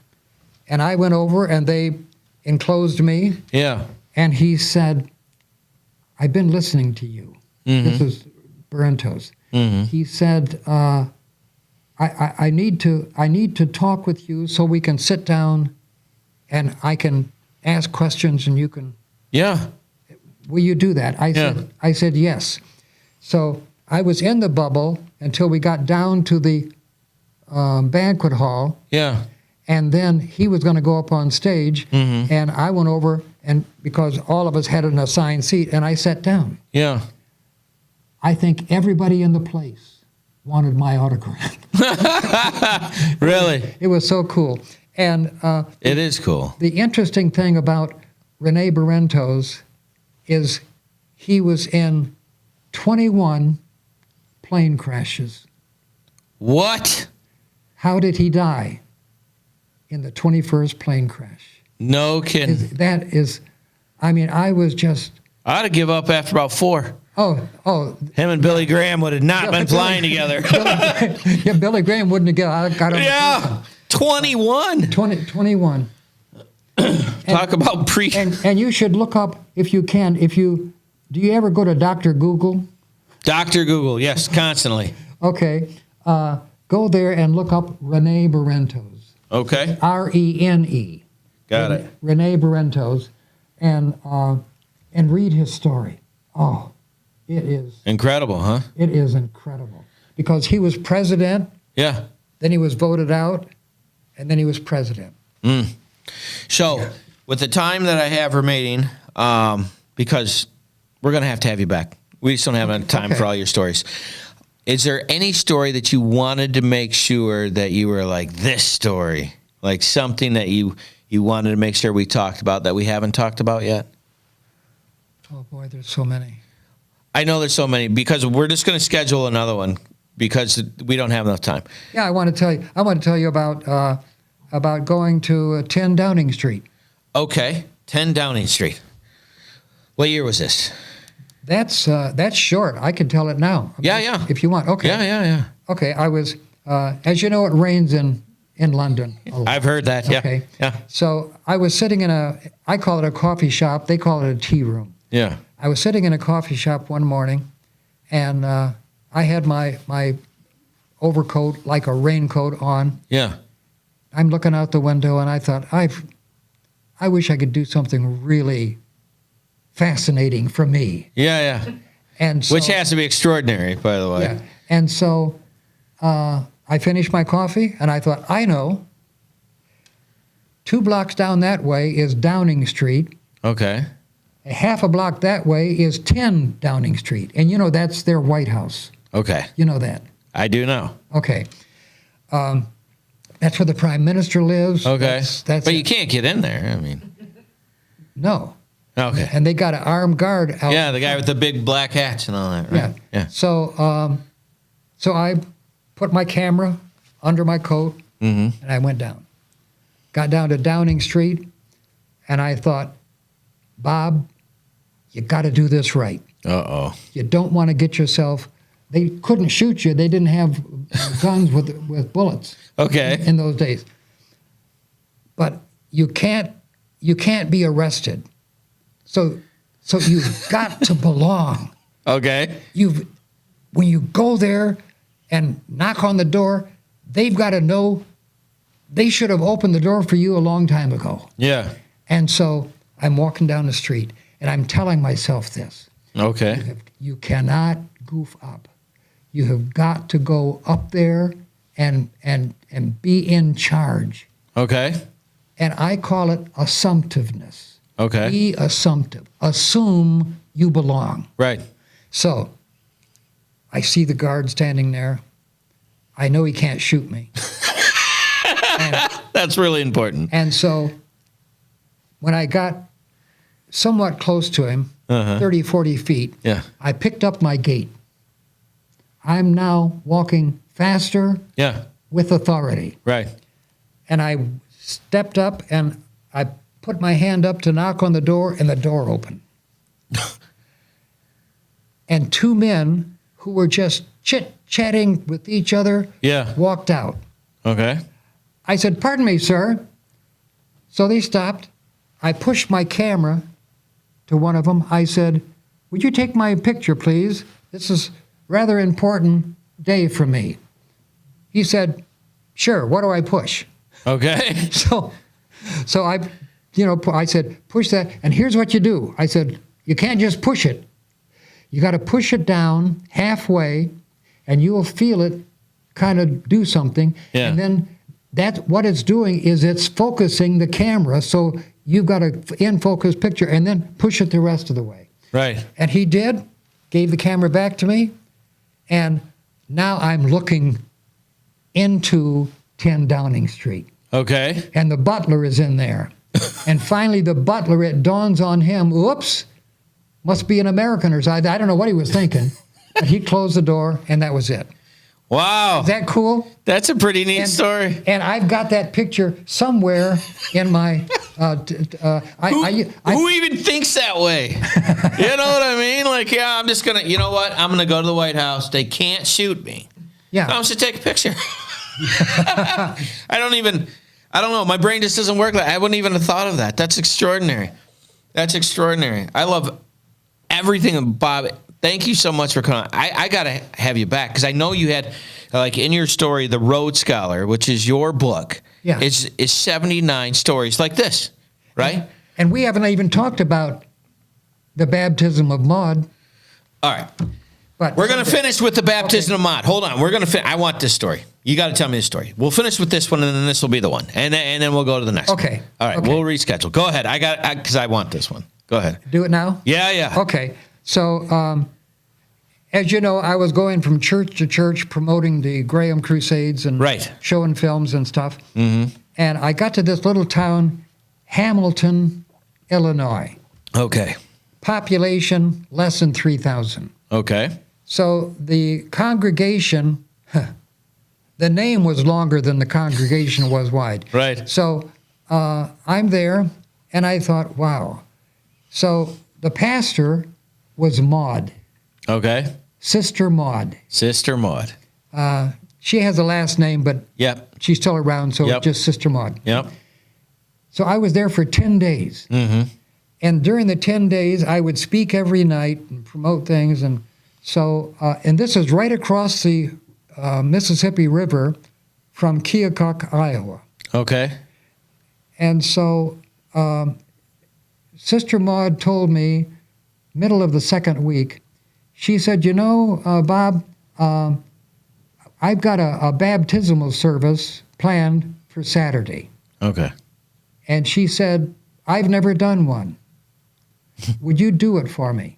And I went over and they enclosed me. Yeah. And he said, "I've been listening to you." This is Barrentos. He said, I need to talk with you so we can sit down and I can ask questions and you can. Yeah. Will you do that? I said yes. So I was in the bubble until we got down to the banquet hall. Yeah. And then he was going to go up on stage, and I went over, and because all of us had an assigned seat, and I sat down. Yeah. I think everybody in the place wanted my autograph. Really? It was so cool. And it is cool. The interesting thing about Rene Barrentos is he was in 21 plane crashes. What? How did he die? In the 21st plane crash. No kidding. I was just... I'd have give up after about 4. Oh. Him and Billy Graham would have not been flying together. Billy Graham wouldn't have got on the 21. 21. Talk about pre. And you should look up, if you can, do you ever go to Dr. Google? Dr. Google, yes, constantly. Okay. Go there and look up Rene Barrentos. Okay. Rene. Got it. Rene Barrentos, and read his story. Oh, it is Incredible, huh? It is incredible because he was president, Yeah. then he was voted out, and then he was president. So, with the time that I have remaining, because we're going to have you back. We just don't have enough time for all your stories. Is there any story that you wanted to make sure that you were like, this story? Like something that you wanted to make sure we talked about that we haven't talked about yet? Oh boy, there's so many. I know there's so many because we're just going to schedule another one because we don't have enough time. Yeah, I want to tell you about going to 10 Downing Street. Okay, 10 Downing Street. What year was this? That's short. I can tell it now. Yeah. If you want. Okay. Yeah. Okay, I was, as you know, it rains in London a lot. I've heard that, yeah. Okay. Yeah. So I was sitting I call it a coffee shop. They call it a tea room. Yeah. I was sitting in a coffee shop one morning, and I had my overcoat, like a raincoat, on. Yeah. I'm looking out the window, and I thought, I wish I could do something really fascinating for me. Yeah. And so, Which has to be extraordinary, by the way. yeah. And so I finished my coffee, and I thought, I know. 2 blocks down that way is Downing Street. Okay. A half a block that way is 10 Downing Street. And you know that's their White House. Okay. You know that. I do know. Okay. That's where the Prime Minister lives. Okay. That's but it. you can't get in there. I mean. No. Okay. And they got an armed guard out. Yeah, the guy with the big black hats and all that, right? Yeah. So I put my camera under my coat, and I went down. Got down to Downing Street, and I thought, Bob, you got to do this right. Uh-oh. You don't want to get yourself. They couldn't shoot you. They didn't have guns with bullets. Okay. In those days. But you can't be arrested. So you've got to belong. Okay. When you go there and knock on the door, they've got to know they should have opened the door for you a long time ago. Yeah. And so I'm walking down the street and I'm telling myself this. Okay. You cannot goof up. You have got to go up there and be in charge. Okay. And I call it assumptiveness. Okay. Be assumptive. Assume you belong. Right. So I see the guard standing there. I know he can't shoot me. That's really important. And so when I got somewhat close to him, 30, 40 feet, Yeah. I picked up my gait. I'm now walking faster Yeah. with authority. Right. And I stepped up and I put my hand up to knock on the door, and the door opened. And 2 men who were just chit-chatting with each other Yeah. walked out. Okay. I said, "Pardon me, sir." So they stopped. I pushed my camera to one of them. I said, "Would you take my picture, please? This is a rather important day for me." He said, "Sure, what do I push?" Okay. So I said, "Push that, and here's what you do." I said, "You can't just push it. You got to push it down halfway, and you will feel it kind of do something. Yeah. And then what it's doing is it's focusing the camera, so you've got a in-focus picture, and then push it the rest of the way." Right. And he did, gave the camera back to me, and now I'm looking into 10 Downing Street. Okay. And the butler is in there. And finally, the butler, it dawns on him, oops, must be an American or something. I don't know what he was thinking. But he closed the door, and that was it. Wow. Is that cool? That's a pretty neat story. And I've got that picture somewhere in my... Who even thinks that way? You know what I mean? Like, yeah, I'm just going to, you know what? I'm going to go to the White House. They can't shoot me. Yeah. I'm just take a picture. I don't know. My brain just doesn't work. I wouldn't even have thought of that. That's extraordinary. That's extraordinary. I love everything, Bob. Thank you so much for coming. I got to have you back because I know you had, like in your story, The Road Scholar, which is your book, is 79 stories like this, right? And we haven't even talked about the baptism of Maud. All right. But we're going to finish with the baptism of Maud. Hold on. We're going to I want this story. You got to tell me the story. We'll finish with this one, and then this will be the one. And then we'll go to the next one. Okay. All right. Okay. We'll reschedule. Go ahead. Because I want this one. Go ahead. Do it now? Yeah. Okay. So, as you know, I was going from church to church promoting the Graham Crusades and showing films and stuff. Mm-hmm. And I got to this little town, Hamilton, Illinois. Okay. Population less than 3,000. Okay. So the congregation, the name was longer than the congregation was wide. Right. So I'm there, and I thought, wow. So the pastor was Maud. Okay. Sister Maud. Sister Maud. She has a last name, but she's still around, so it's just Sister Maud. Yep. So I was there for 10 days. Mm-hmm. And during the 10 days, I would speak every night and promote things. And so, and this is right across the Mississippi River from Keokuk, Iowa. Okay. And so Sister Maud told me, middle of the second week, she said, you know, Bob, I've got a baptismal service planned for Saturday. Okay. And she said, I've never done one. Would you do it for me?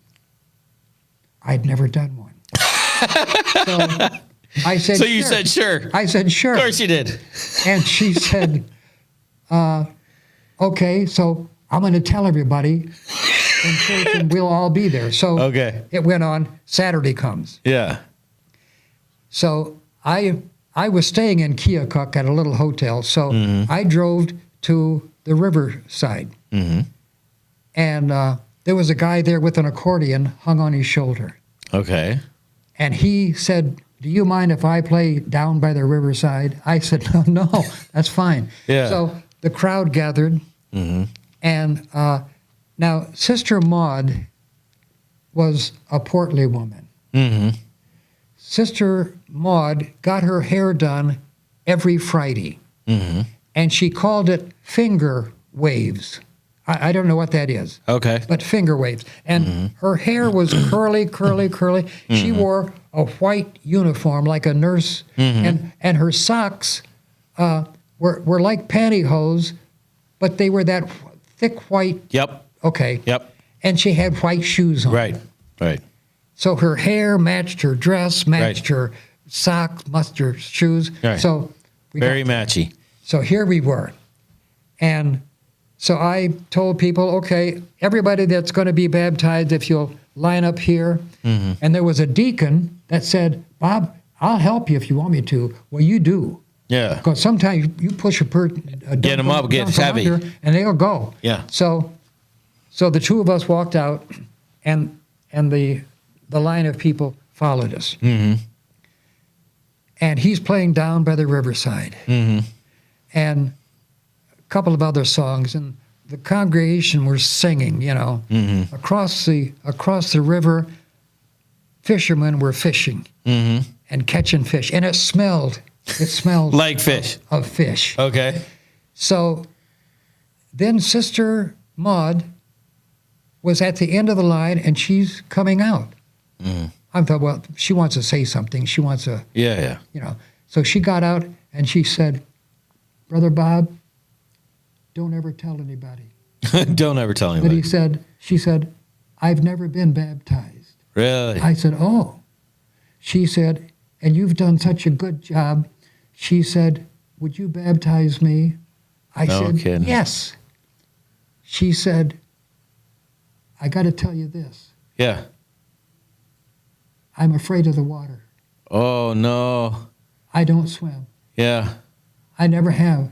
I'd never done one. So I said, So you said sure. I said, sure. Of course you did. And she said, okay, so I'm going to tell everybody in church and we'll all be there. So it went on. Saturday comes. Yeah. So I was staying in Keokuk at a little hotel. So I drove to the riverside. Mm-hmm. And there was a guy there with an accordion hung on his shoulder. Okay. And he said, do you mind if I play Down by the Riverside? I said, no, that's fine. Yeah. So the crowd gathered. Mm-hmm. And now Sister Maud was a portly woman. Mm-hmm. Sister Maud got her hair done every Friday. Mm-hmm. And she called it finger waves. I don't know what that is. Okay. But finger waves. And her hair was curly, curly, curly. She wore a white uniform like a nurse. And her socks were like pantyhose, but they were that thick white. Yep. Okay. Yep. And she had white shoes on. Right. So her hair matched her dress, matched her socks, matched her shoes. Right. So very matchy. So here we were. And so I told people, okay, everybody that's going to be baptized, if you'll line up here. And there was a deacon that said, Bob, I'll help you if you want me to. Well, you do. Yeah. Because sometimes you push a get them up, gets heavy. And they'll go. Yeah. So the two of us walked out, and the line of people followed us. Mm-hmm. And he's playing Down by the Riverside. Mm-hmm. And couple of other songs, and the congregation were singing, you know. Across the river, fishermen were fishing and catching fish, and it smelled like fish. Of fish. Okay. So then Sister Maud was at the end of the line, and she's coming out. I thought, well, she wants to say something. She wants to, you know. So she got out and she said, Brother Bob, don't ever tell anybody. Don't ever tell anybody. But she said, I've never been baptized. Really? I said, oh. She said, and you've done such a good job. She said, would you baptize me? I said, kidding. Yes. She said, I got to tell you this. Yeah. I'm afraid of the water. Oh, no. I don't swim. Yeah. I never have.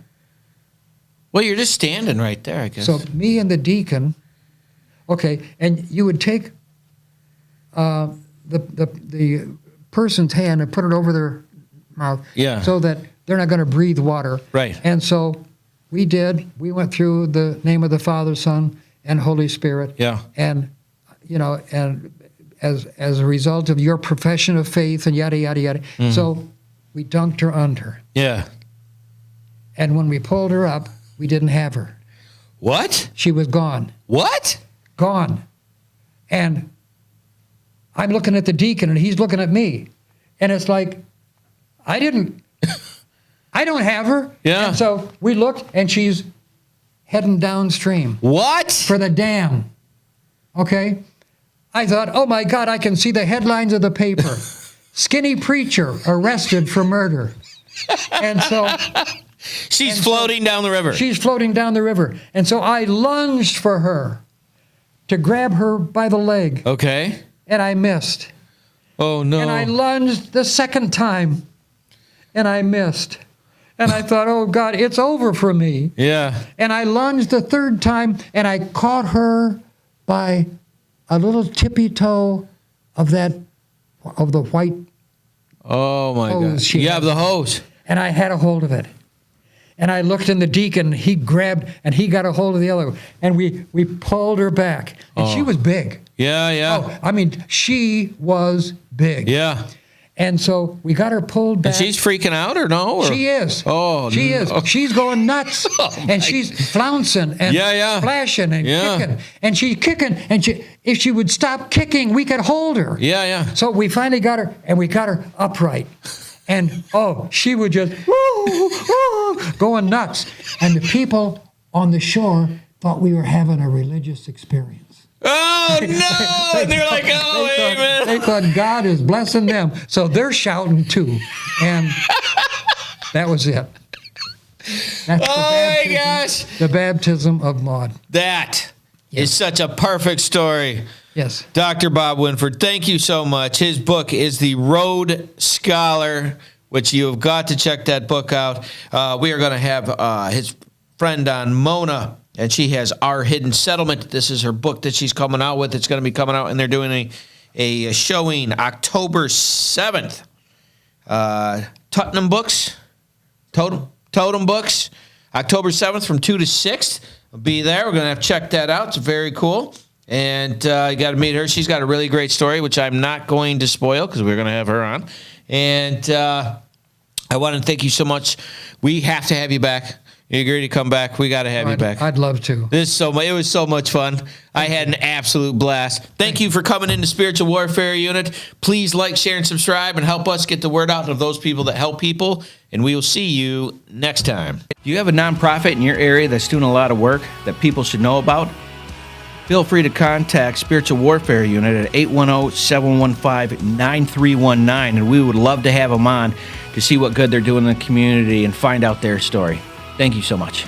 Well, you're just standing right there, I guess. So me and the deacon, okay, and you would take the person's hand and put it over their mouth, Yeah. so that they're not going to breathe water. Right. And so we did. We went through the name of the Father, Son, and Holy Spirit. Yeah. And, and as a result of your profession of faith and yada, yada, yada. So we dunked her under. Yeah. And when we pulled her up, we didn't have her. What? She was gone. What? Gone. And I'm looking at the deacon, and he's looking at me. And it's like, I don't have her. Yeah. And so we looked, and she's heading downstream. What? For the dam. Okay? I thought, oh my God, I can see the headlines of the paper. Skinny preacher arrested for murder. And so... She's floating down the river. She's floating down the river. And so I lunged for her to grab her by the leg. Okay. And I missed. Oh, no. And I lunged the second time. And I missed. And I thought, oh, God, it's over for me. Yeah. And I lunged the third time, and I caught her by a little tippy toe of the white Oh, my God. hose. You have the hose. And I had a hold of it. And I looked in the deacon, he grabbed, and he got a hold of the other. And we pulled her back. And she was big. Yeah, yeah. Oh, I mean, she was big. Yeah. And so we got her pulled back. And she's freaking out or no? Or? She is. Oh, she is. no. She's going nuts. And she's flouncing and flashing and kicking. And she's kicking. And if she would stop kicking, we could hold her. Yeah, yeah. So we finally got her, and we got her upright. And, she would just, going nuts. And the people on the shore thought we were having a religious experience. Oh, no. And they're like, oh, amen. They thought God is blessing them. So they're shouting too. And that was it. That's my gosh. The baptism of Maud. That is such a perfect story. Yes. Dr. Bob Winford, thank you so much. His book is The Road Scholar, which you have got to check that book out. We are going to have his friend on, Mona, and she has Our Hidden Settlement. This is her book that she's coming out with. It's going to be coming out, and they're doing a showing October 7th. Totem Books, October 7th from 2 to 6. We'll be there. We're going to have to check that out. It's very cool. And you got to meet her. She's got a really great story, which I'm not going to spoil because we're going to have her on. And I want to thank you so much. We have to have you back. You agree to come back? We got to have you back. I'd love to. It was so much fun. I had an absolute blast. Thank you for coming into Spiritual Warfare Unit. Please like, share, and subscribe and help us get the word out of those people that help people. And we will see you next time. Do you have a nonprofit in your area that's doing a lot of work that people should know about? Feel free to contact Spiritual Warfare Unit at 810-715-9319, and we would love to have them on to see what good they're doing in the community and find out their story. Thank you so much.